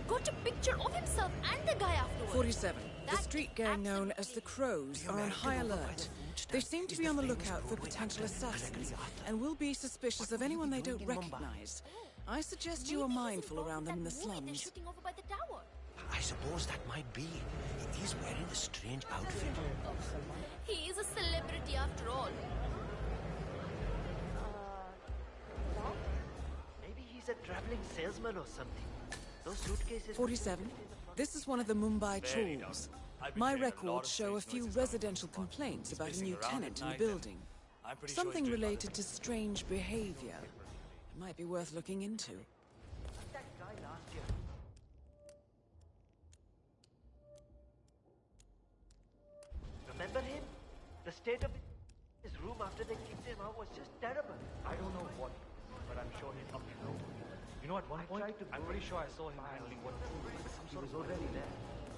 Got a picture of himself and the guy afterwards. 47. The street gang known as the Crows are on high alert. They seem to be on the lookout for potential assassins, and will be suspicious of anyone they don't recognize. I suggest you are mindful around them in the slums. I suppose that might be. He's wearing a strange outfit. He is a celebrity after all. He's a traveling salesman or something. Those suitcases... 47. This is one of the Mumbai trawls. My records show a few residential complaints about a new tenant in the building. Something related to strange behavior. It might be worth looking into. That guy last year. Remember him? The state of his room after they kicked him out was just terrible. I don't know what, but I'm sure he's up to no good. You know, at one point, I'm pretty sure I saw him handling what he was already there.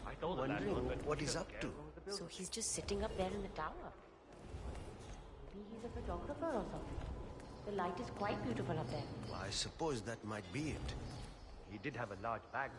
I told the landlord, but what he's up to. So he's just sitting up there in the tower. Maybe he's a photographer or something. The light is quite beautiful up there. Well, I suppose that might be it. He did have a large bag.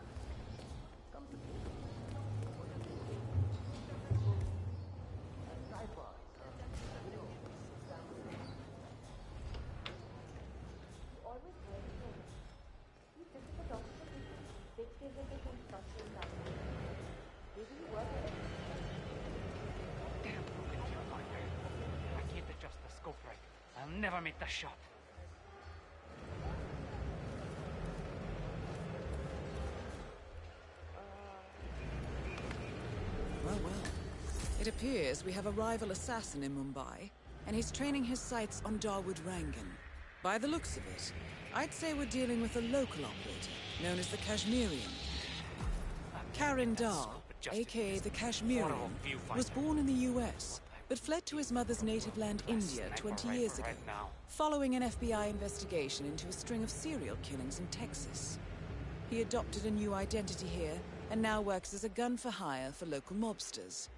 I'll never make the shot. Well. It appears we have a rival assassin in Mumbai, and he's training his sights on Dawood Rangan. By the looks of it, I'd say we're dealing with a local operator, known as the Kashmirian. Karan Dar, aka the Kashmirian, was born in the US, but fled to his mother's native land, India, 20 years ago, following an FBI investigation into a string of serial killings in Texas. He adopted a new identity here, and now works as a gun for hire for local mobsters.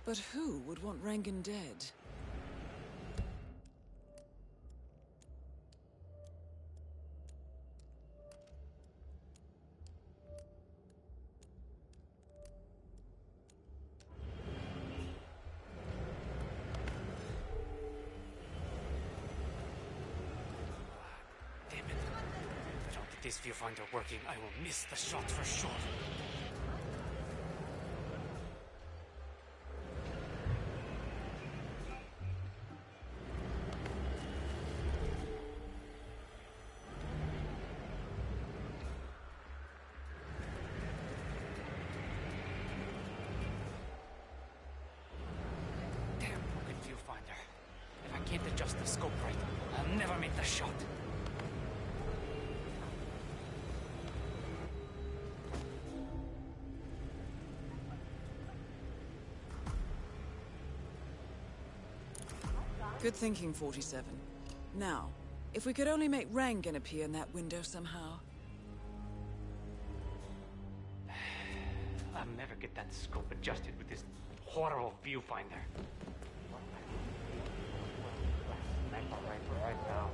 But who would want Rangan dead? This viewfinder working, I will miss the shot for sure. Damn broken viewfinder. If can't adjust the scope right, I'll never make the shot. Good thinking, 47. Now, if we could only make Rangan appear in that window somehow. I'll never get that scope adjusted with this horrible viewfinder. Right now.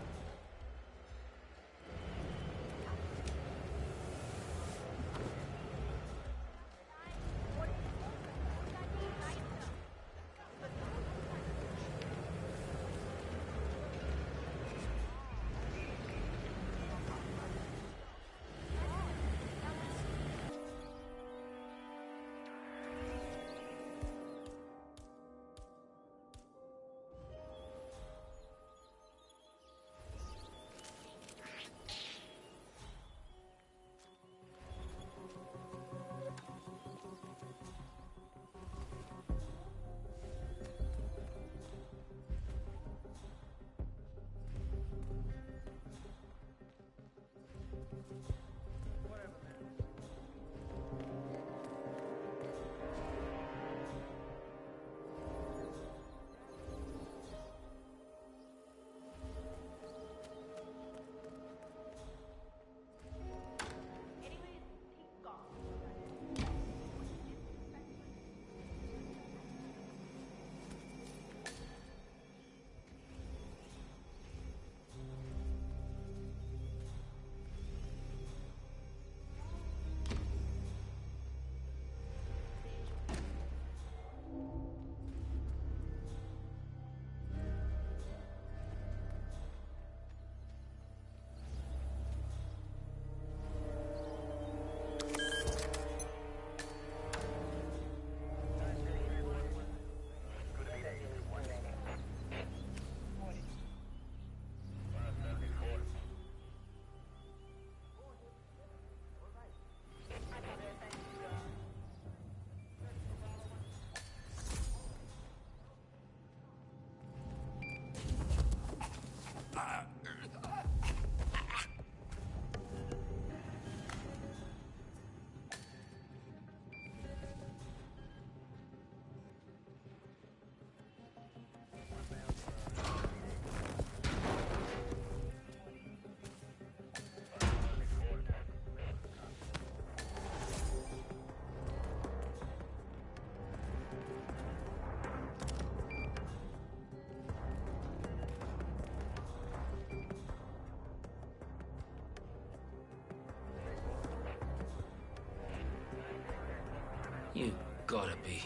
You gotta be.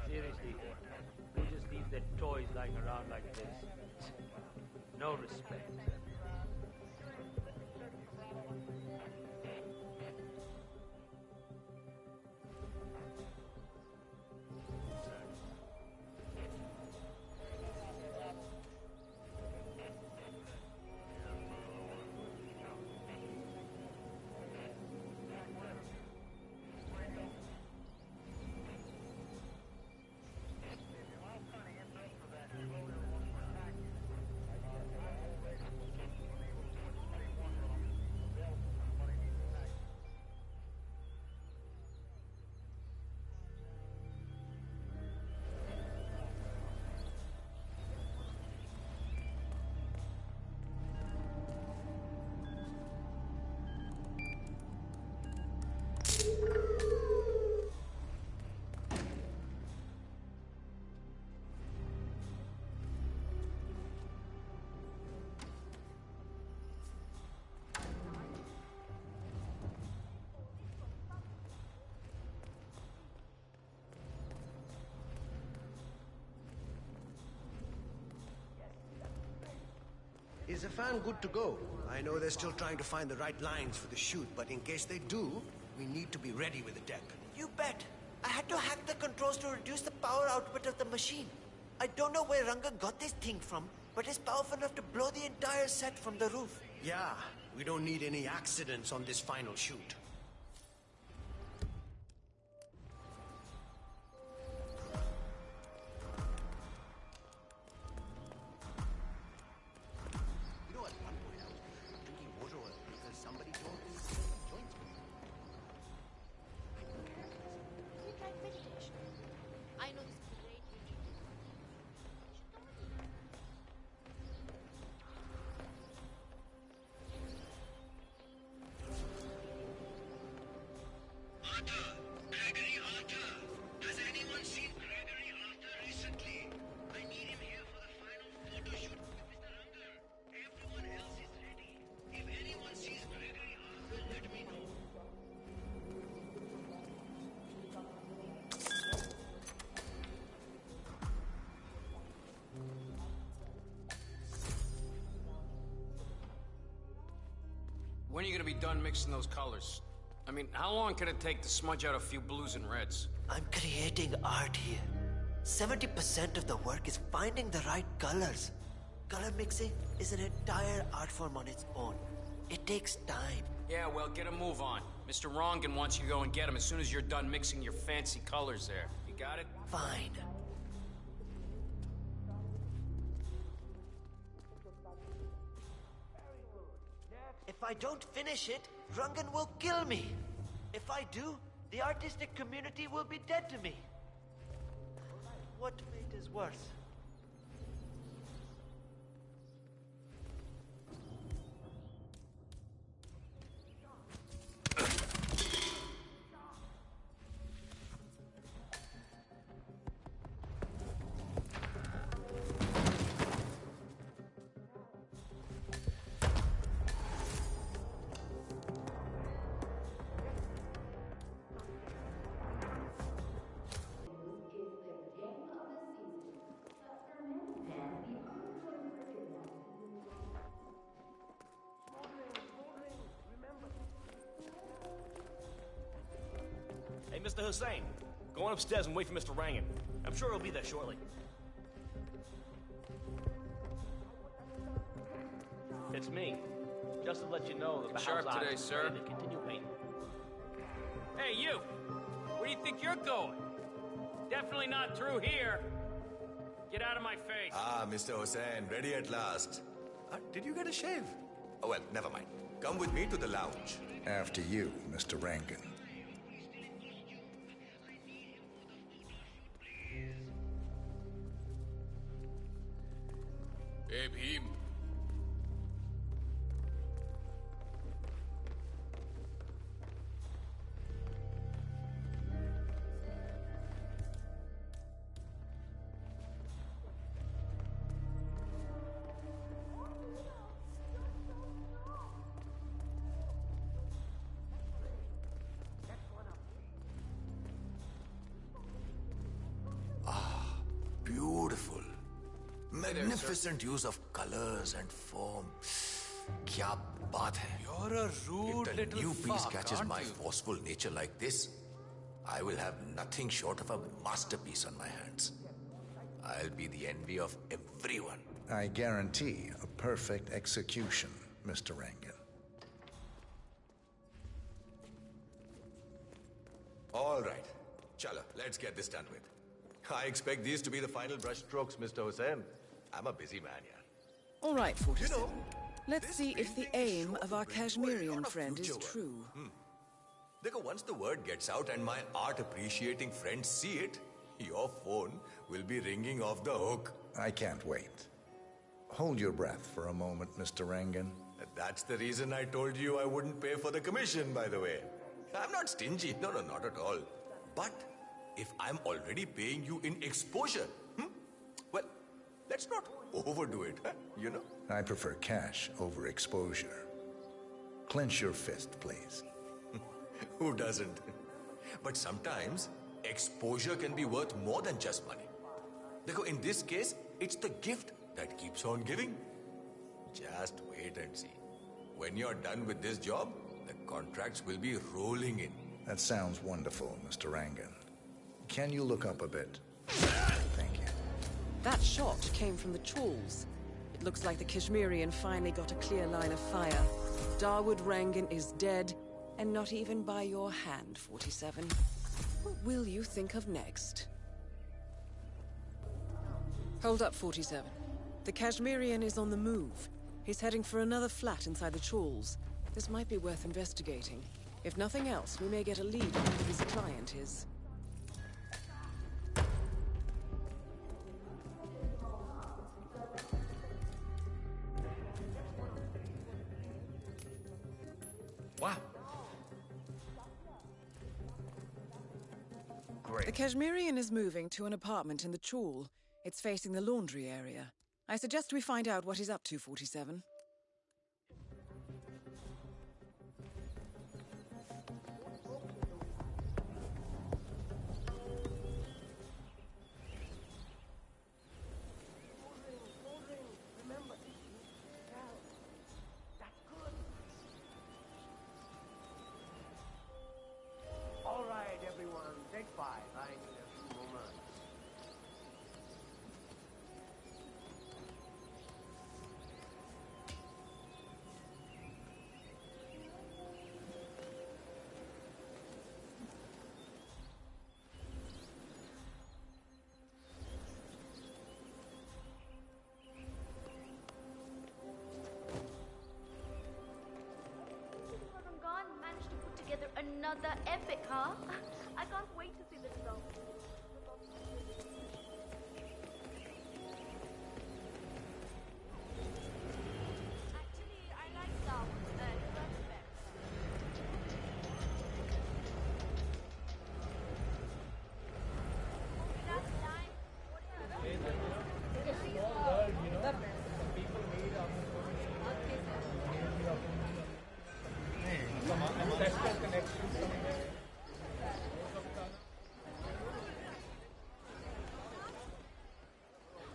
Seriously, who just leaves their toys lying around like this? No respect. Is the fan good to go? I know they're still trying to find the right lines for the shoot, but in case they do, we need to be ready with the deck. You bet. I had to hack the controls to reduce the power output of the machine. I don't know where Ranga got this thing from, but it's powerful enough to blow the entire set from the roof. Yeah, we don't need any accidents on this final shoot. When are you gonna be done mixing those colors? I mean, how long can it take to smudge out a few blues and reds? I'm creating art here. 70% of the work is finding the right colors. Color mixing is an entire art form on its own. It takes time. Yeah, well, get a move on. Mr. Rongan wants you to go and get him as soon as you're done mixing your fancy colors there. You got it? Fine. If I don't finish it, Rungan will kill me. If I do, the artistic community will be dead to me. What fate is worse? Hey, Mr. Hussein, go on upstairs and wait for Mr. Rangan. I'm sure he'll be there shortly. It's me. Just to let you know that the Sharp house today, is sir. ready to continue painting. Hey, you! Where do you think you're going? Definitely not through here. Get out of my face. Ah, Mr. Hussain, ready at last. Did you get a shave? Oh, well, never mind. Come with me to the lounge. After you, Mr. Rangan. Hey, Bhim. Beautiful. Magnificent there, use of colors and form. Kya baat hai? You're a rude If the little new piece fuck, catches aren't my you? forceful nature like this, I will have nothing short of a masterpiece on my hands. I'll be the envy of everyone. I guarantee a perfect execution, Mr. Rangan. All right. Chalo, let's get this done with. I expect these to be the final brushstrokes, Mr. Hussain. I'm a busy man here. All right, 47. Let's see if the aim of our Kashmirian friend is true. Dekho, once the word gets out and my art-appreciating friends see it, your phone will be ringing off the hook. I can't wait. Hold your breath for a moment, Mr. Rangan. That's the reason I told you I wouldn't pay for the commission, by the way. I'm not stingy. No, not at all. But if I'm already paying you in exposure, well, let's not overdo it, you know? I prefer cash over exposure. Clench your fist, please. Who doesn't? But sometimes, exposure can be worth more than just money. Dekho, in this case, it's the gift that keeps on giving. Just wait and see. When you're done with this job, the contracts will be rolling in. That sounds wonderful, Mr. Rangan. Can you look up a bit? Thank you. That shot came from the tools. It looks like the Kashmirian finally got a clear line of fire. Dawood Rangan is dead, and not even by your hand, 47. What will you think of next? Hold up, 47. The Kashmirian is on the move. He's heading for another flat inside the tools. This might be worth investigating. If nothing else, we may get a lead on who his client is. Wow. The Kashmirian is moving to an apartment in the Chawl. It's facing the laundry area. I suggest we find out what he's up to, 47. All right, everyone, take 5. I need a few moments. Managed to put together another epic, huh? I can't wait to see the result. Actually, I like Dawood. You got the best. Last time.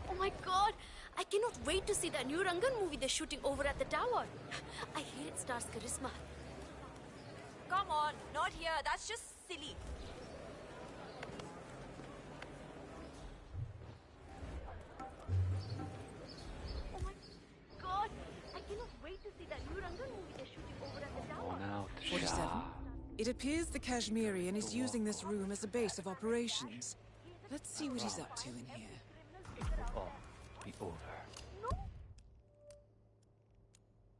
Oh my god! I cannot wait to see that new Rangan movie they're shooting over at the tower. I hear it stars Charisma. Come on, not here. That's just silly. Oh my god! I cannot wait to see that new Rangan movie they're shooting over at the tower. 47. It appears the Kashmirian is using this room as a base of operations. Let's see what he's up to in here. Oh, be over.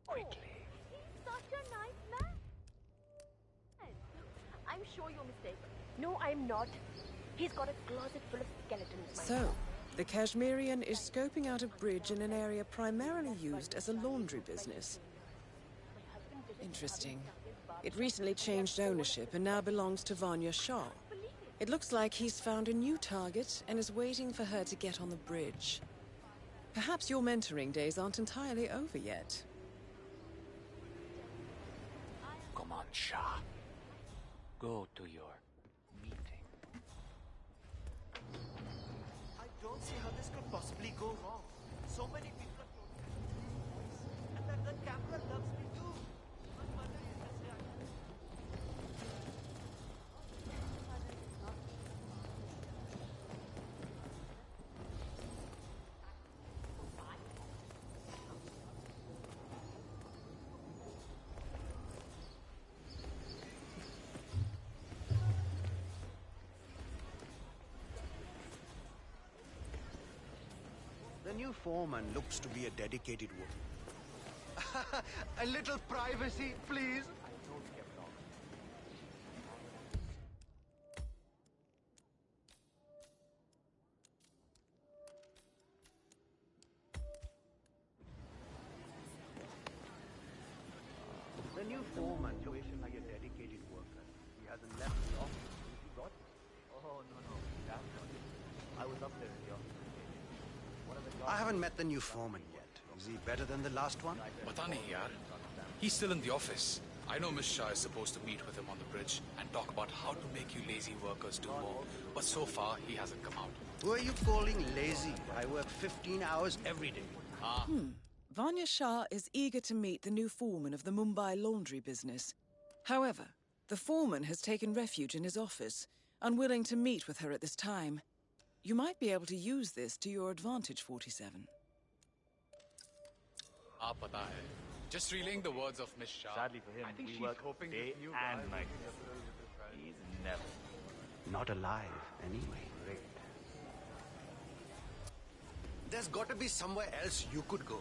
Quickly. He's such a nice man. I'm sure you're mistaken. No, I'm not. He's got a closet full of skeletons. So, the Kashmirian is scoping out a bridge in an area primarily used as a laundry business. Interesting. It recently changed ownership and now belongs to Vanya Shah. It looks like he's found a new target and is waiting for her to get on the bridge. Perhaps your mentoring days aren't entirely over yet. Come on, Shah. Go to your meeting. I don't see how this could possibly go wrong. So many people are close. And that the camera loves me too. My mother used to say The new foreman looks to be a dedicated woman. A little privacy, please. The new foreman situation like a dedicated worker. He hasn't left the office. He got it. Oh, no. That's not it. I was up there in the office. I haven't met the new foreman yet. Is he better than the last one? Pata nahi, yaar. He's still in the office. I know Miss Shah is supposed to meet with him on the bridge and talk about how to make you lazy workers do more. But so far, he hasn't come out. Who are you calling lazy? I work 15 hours every day. Vanya Shah is eager to meet the new foreman of the Mumbai laundry business. However, the foreman has taken refuge in his office, unwilling to meet with her at this time. You might be able to use this to your advantage, 47. Pata hai. Just relaying the words of Miss Shah. Sadly for him, I think we she's work hoping day this new and guy night. will- He's never. Not alive, anyway. Great. There's got to be somewhere else you could go.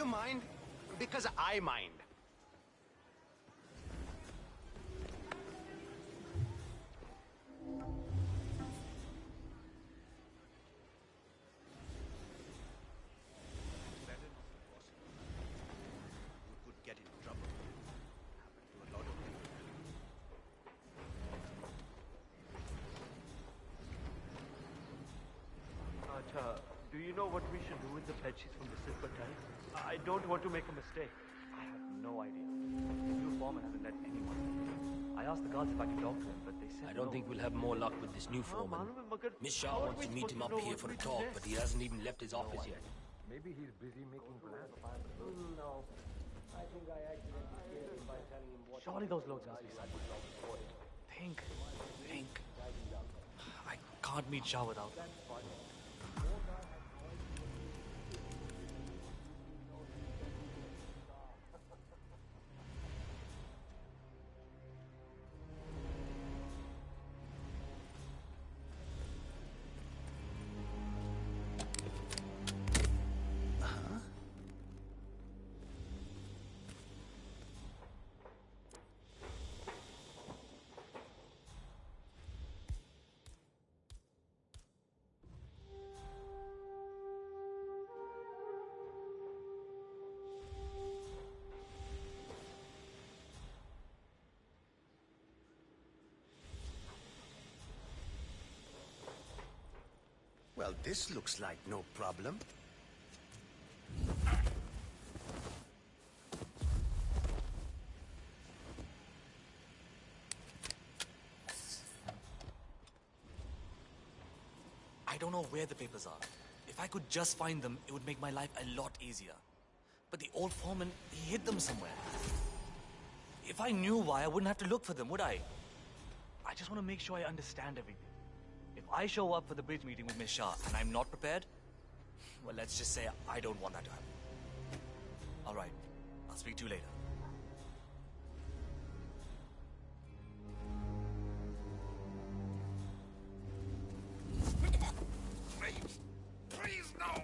mind? Because I mind. You could get in trouble. Happened to a lot of people. Do you know what we should do with the bedsheets from the Silver Tide? I don't want to make a mistake. I have no idea. The new foreman hasn't let anyone. I asked the guards if I could talk to him, but they said I don't think we'll have more luck with this new foreman. Miss Shah wants to meet him up here for a talk, but he hasn't even left his office yet. Maybe he's busy making plans. No. I think I accidentally scared him by telling him what... Surely those loads must be side. Think. I can't meet Shah without them. Well, this looks like no problem. I don't know where the papers are. If I could just find them, it would make my life a lot easier. But the old foreman, he hid them somewhere. If I knew why, I wouldn't have to look for them, would I? I just want to make sure I understand everything. If I show up for the bridge meeting with Miss Shah and I'm not prepared, well, let's just say I don't want that to happen. All right, I'll speak to you later. Please, no!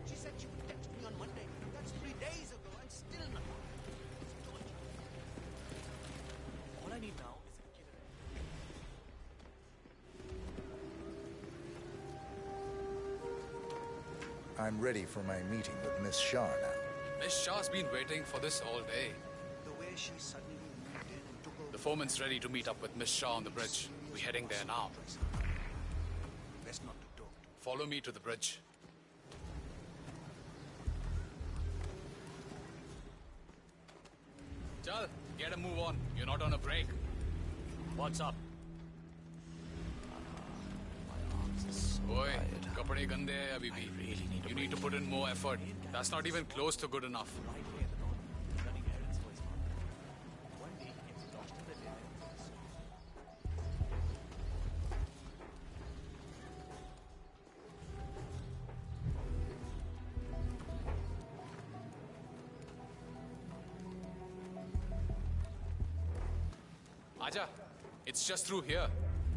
She said she would text me on Monday. That's 3 days ago and still nothing. All I need now is a killer. I'm ready for my meeting with Miss Shah now. Miss Shah's been waiting for this all day. The way she suddenly moved in and took over. The foreman's ready to meet up with Miss Shah on the bridge. We're heading there now. Best not to talk. Follow me to the bridge. Chal, get a move on. You're not on a break. What's up? Boy, kapade gande hai abhi bhi. You need to put in more effort. That's not even close to good enough. Aja, it's just through here.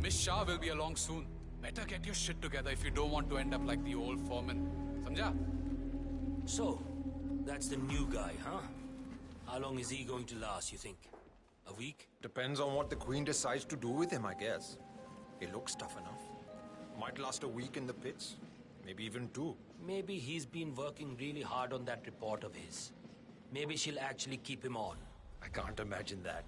Miss Shah will be along soon. Better get your shit together if you don't want to end up like the old foreman. Samjha? So, that's the new guy, huh? How long is he going to last, you think? A week? Depends on what the Queen decides to do with him, I guess. He looks tough enough. Might last a week in the pits. Maybe even 2. Maybe he's been working really hard on that report of his. Maybe she'll actually keep him on. I can't imagine that.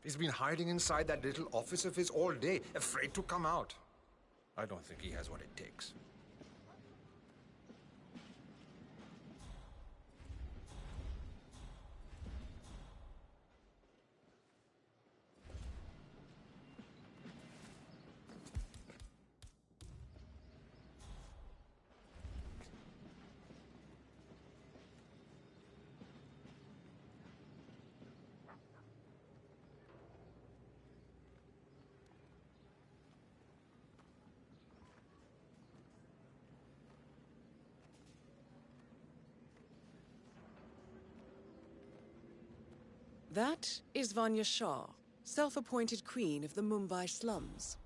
He's been hiding inside that little office of his all day, afraid to come out. I don't think he has what it takes. That is Vanya Shah, self-appointed queen of the Mumbai slums.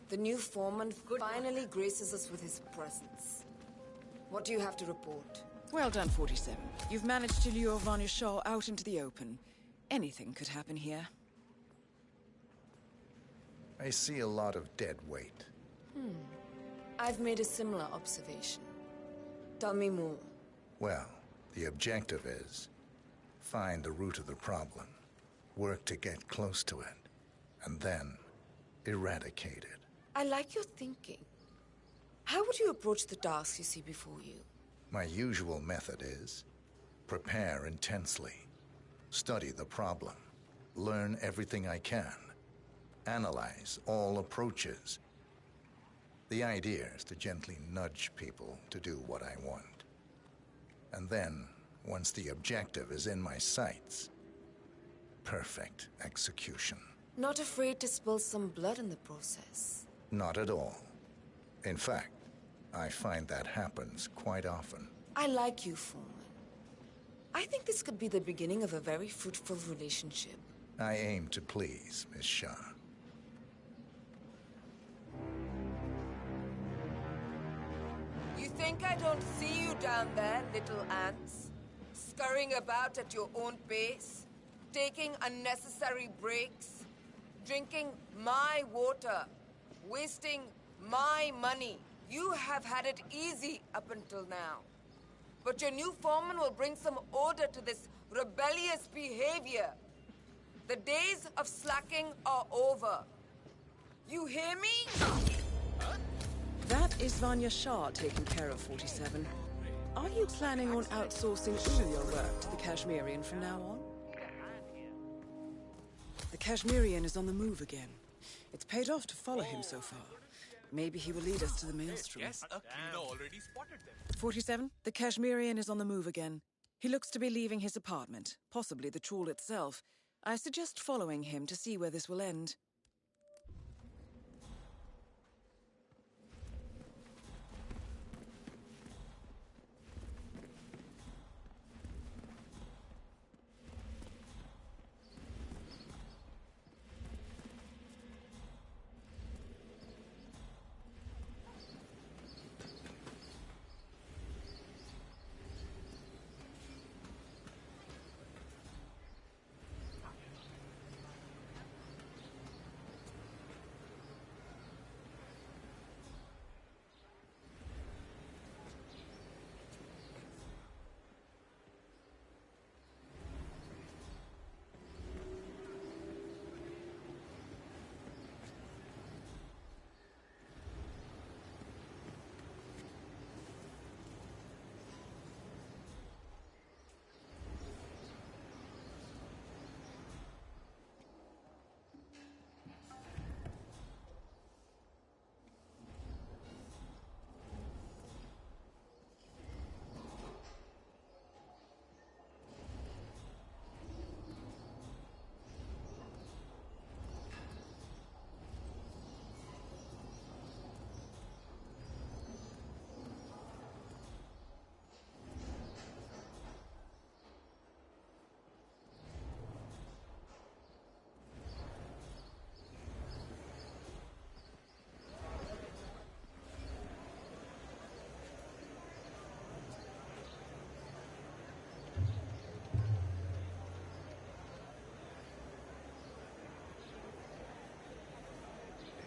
The new foreman finally graces us with his presence. What do you have to report? Well done, 47. You've managed to lure Vanya Shah out into the open. Anything could happen here. I see a lot of dead weight. I've made a similar observation. Tell me more. Well, the objective is find the root of the problem, work to get close to it, and then eradicate it. I like your thinking. How would you approach the task you see before you? My usual method is prepare intensely, study the problem, learn everything I can, analyze all approaches. The idea is to gently nudge people to do what I want. And then, once the objective is in my sights, perfect execution. Not afraid to spill some blood in the process? Not at all. In fact, I find that happens quite often. I like you, Foreman. I think this could be the beginning of a very fruitful relationship. I aim to please, Miss Shah. You think I don't see you down there, little ants? Scurrying about at your own pace? Taking unnecessary breaks? Drinking my water? Wasting my money? You have had it easy up until now. But your new foreman will bring some order to this rebellious behavior. The days of slacking are over. You hear me? That is Vanya Shah taking care of 47. Are you planning on outsourcing all your work to the Kashmirian from now on? The Kashmirian is on the move again. It's paid off to follow him so far. Maybe he will lead us to the maelstrom. Yes, a cleaner already spotted them. 47, the Kashmirian is on the move again. He looks to be leaving his apartment, possibly the trawl itself. I suggest following him to see where this will end.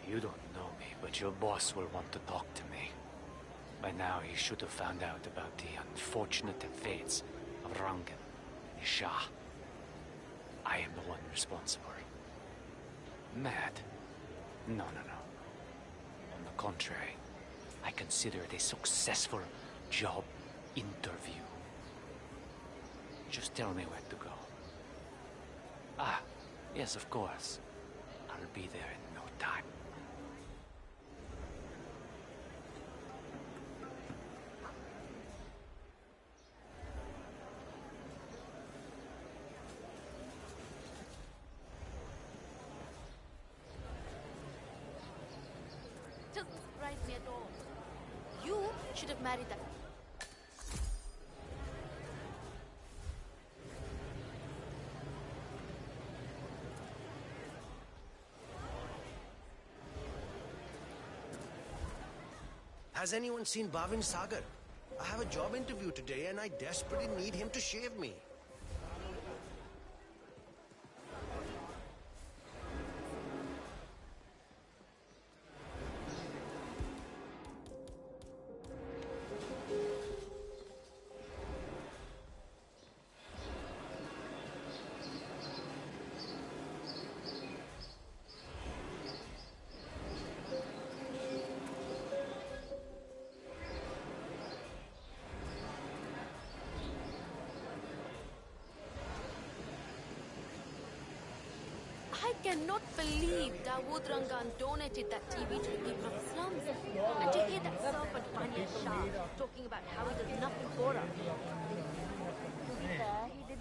You don't know me, but your boss will want to talk to me. By now, he should have found out about the unfortunate fates of Rangan, the Shah. I am the one responsible. Mad? No. On the contrary, I consider it a successful job interview. Just tell me where to go. Ah, yes, of course. I'll be there in no time. Doesn't surprise me at all. You should have married that. Has anyone seen Bhavin Sagar? I have a job interview today and I desperately need him to shave me. I cannot believe Dawood Rangan donated that TV to the people of the slums. And to hear that serpent Panya Shah talking about how he does nothing for us. To be fair, he did.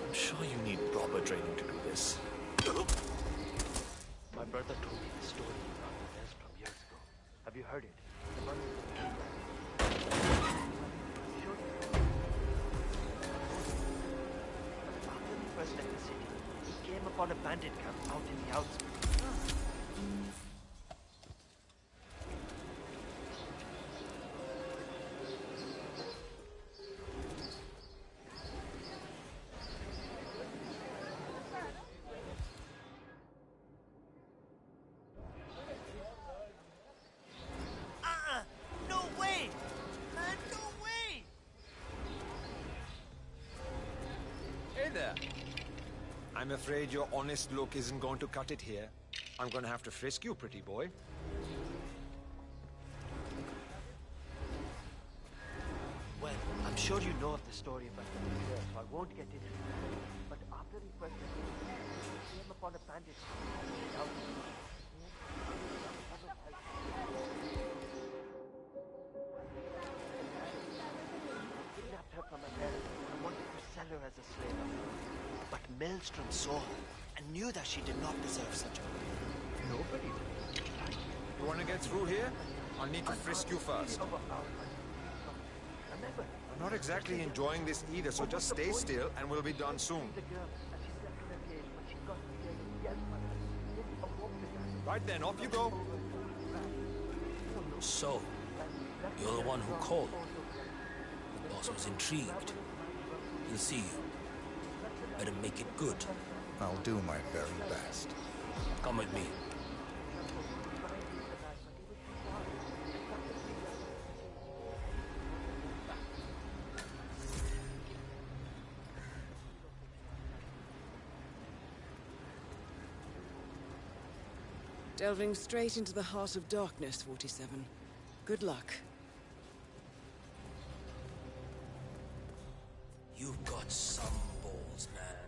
I'm sure you need proper training to do this. My brother told me the story about the nest from years ago. Have you heard it? The one after he first left the city, he came upon a bandit camp out in the outskirts. No way! Man, no way! Hey there. I'm afraid your honest look isn't going to cut it here. I'm going to have to frisk you, pretty boy. Well, I'm sure you know of the story about the leader, so I won't get into it. But after he first left the city, he came upon a bandit camp out in the outskirts. Kidnapped her from her parents and wanted to sell her as a slave. But Maelstrom saw her and knew that she did not deserve such a fate. Nobody did. You want to get through here? I'll need to frisk you first. I'm not exactly enjoying this either, so just stay still and we'll be done soon. Right then, off you go. So, you're the one who called. The boss was intrigued. He'll see you. Better make it good. I'll do my very best. Come with me. Delving straight into the heart of darkness, 47. Good luck. You've got some balls, man.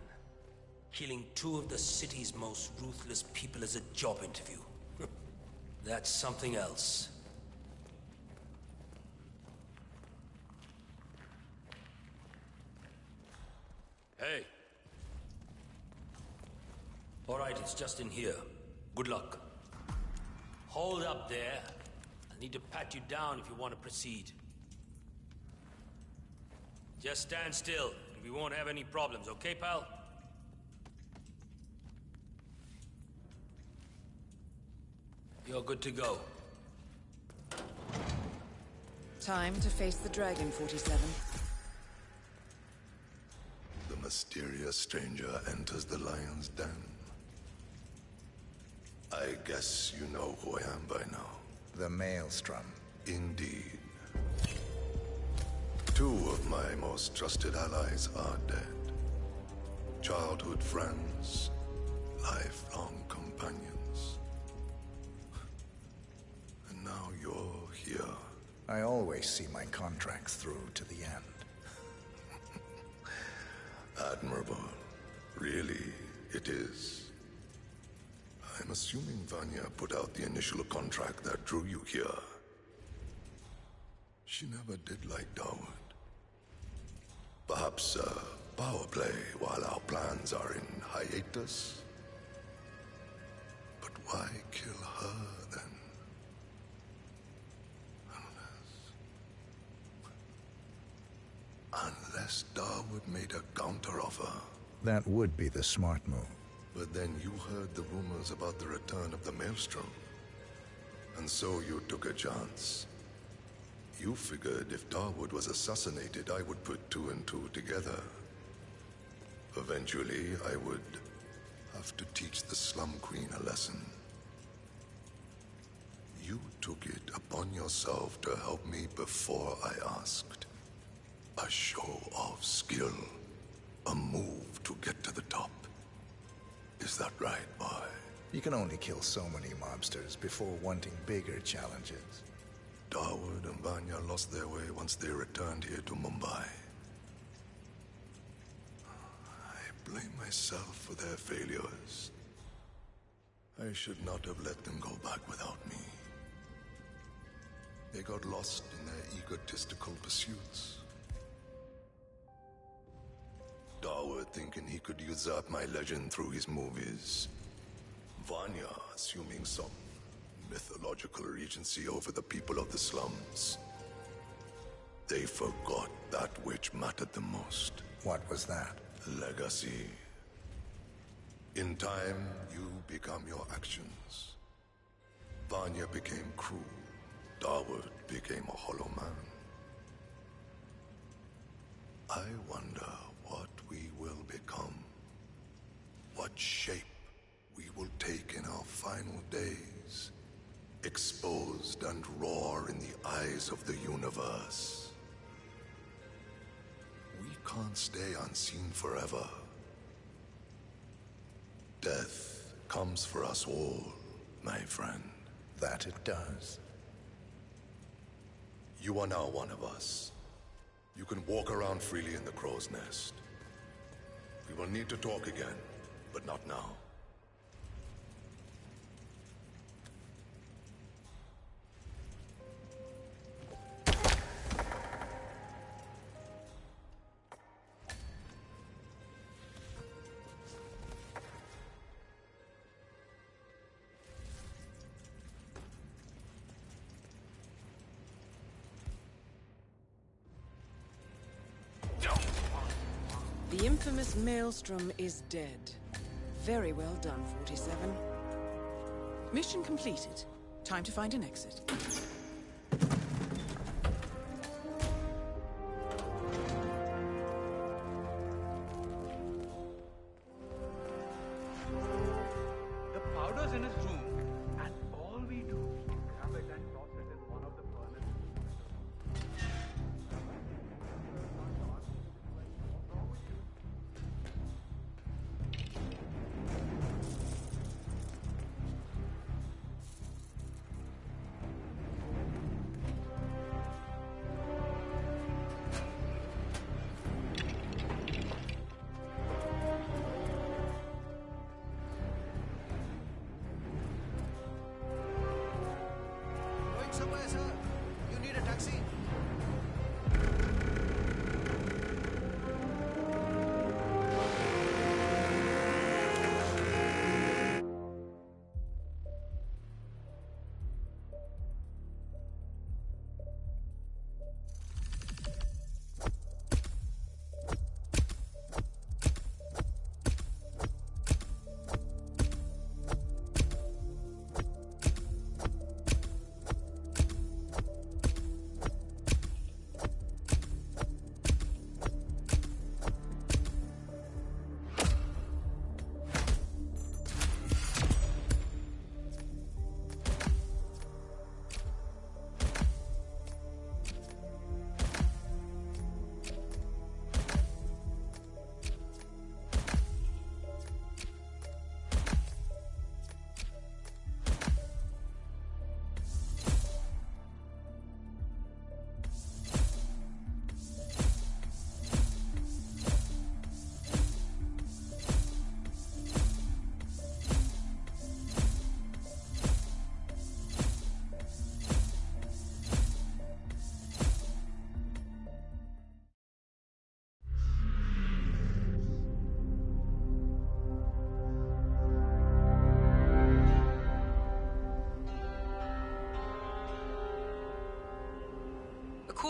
Killing two of the city's most ruthless people as a job interview. That's something else. Hey. All right, it's just in here. Good luck. Hold up there. I need to pat you down if you want to proceed. Just stand still, and we won't have any problems, okay, pal? You're good to go. Time to face the dragon, 47. The mysterious stranger enters the lion's den. I guess you know who I am by now. The Maelstrom. Indeed. Two of my most trusted allies are dead. Childhood friends, lifelong companions. And now you're here. I always see my contracts through to the end. Admirable. Really, it is. I'm assuming Vanya put out the initial contract that drew you here. She never did like Dawood. Perhaps power play while our plans are in hiatus? But why kill her then? Unless Dawood made a counteroffer. That would be the smart move. But then you heard the rumors about the return of the Maelstrom. And so you took a chance. You figured if Dawood was assassinated, I would put two and two together. Eventually, I would have to teach the Slum Queen a lesson. You took it upon yourself to help me before I asked. A show of skill. A move to get to the top. Is that right, boy? You can only kill so many mobsters before wanting bigger challenges. Dawood and Vanya lost their way once they returned here to Mumbai. I blame myself for their failures. I should not have let them go back without me. They got lost in their egotistical pursuits. Dawood thinking he could usurp my legend through his movies. Vanya assuming some mythological regency over the people of the slums. They forgot that which mattered the most. What was that? Legacy. In time, you become your actions. Vanya became cruel. Dawood became a hollow man. I wonder what we will become. What shape we will take in our final days. Exposed and raw in the eyes of the universe. We can't stay unseen forever. Death comes for us all, my friend. That it does. You are now one of us. You can walk around freely in the crow's nest. We will need to talk again, but not now. The infamous Maelstrom is dead. Very well done, 47. Mission completed. Time to find an exit. The powder's in his room, and all we do is grab it and toss it in one of the furnaces.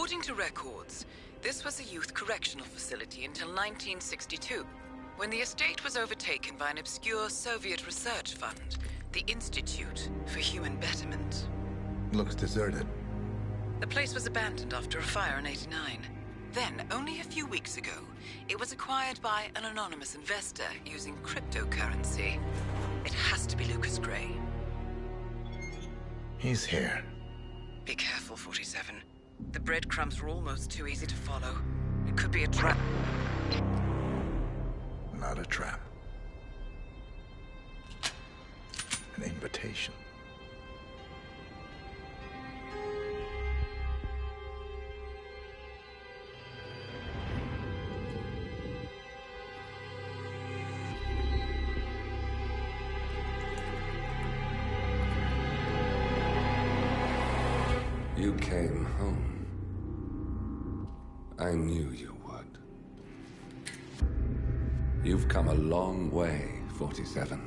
According to records, this was a youth correctional facility until 1962, when the estate was overtaken by an obscure Soviet research fund, the Institute for Human Betterment. Looks deserted. The place was abandoned after a fire in '89. Then, only a few weeks ago, it was acquired by an anonymous investor using cryptocurrency. It has to be Lucas Gray. He's here. Be careful, 47. The breadcrumbs were almost too easy to follow. It could be a trap. Not a trap. An invitation. You came home. I knew you would. You've come a long way, 47.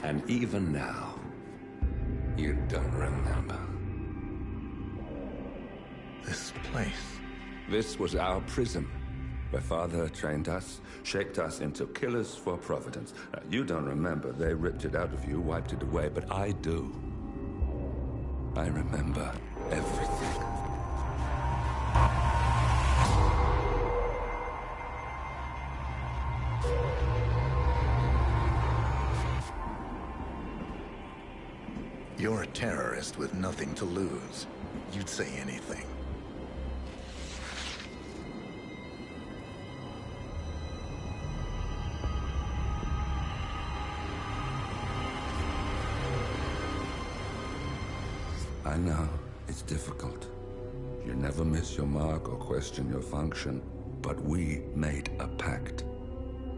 And even now, you don't remember. This place. This was our prison, where Father trained us, shaped us into killers for Providence. Now, you don't remember. They ripped it out of you, wiped it away, but I do. I remember everything. You're a terrorist with nothing to lose. You'd say anything. I know, it's difficult. You never miss your mark or question your function, but we made a pact.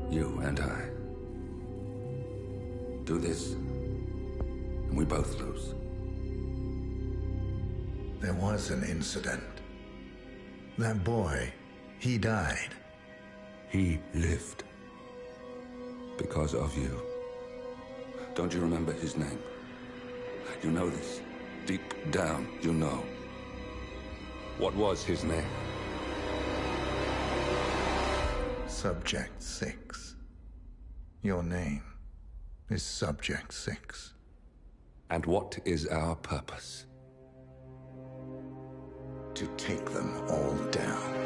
You and I. Do this, and we both lose. There was an incident. That boy, he died. He lived. Because of you. Don't you remember his name? You know this. Deep down, you know. What was his name? Subject 6. Your name is Subject 6. And what is our purpose? To take them all down.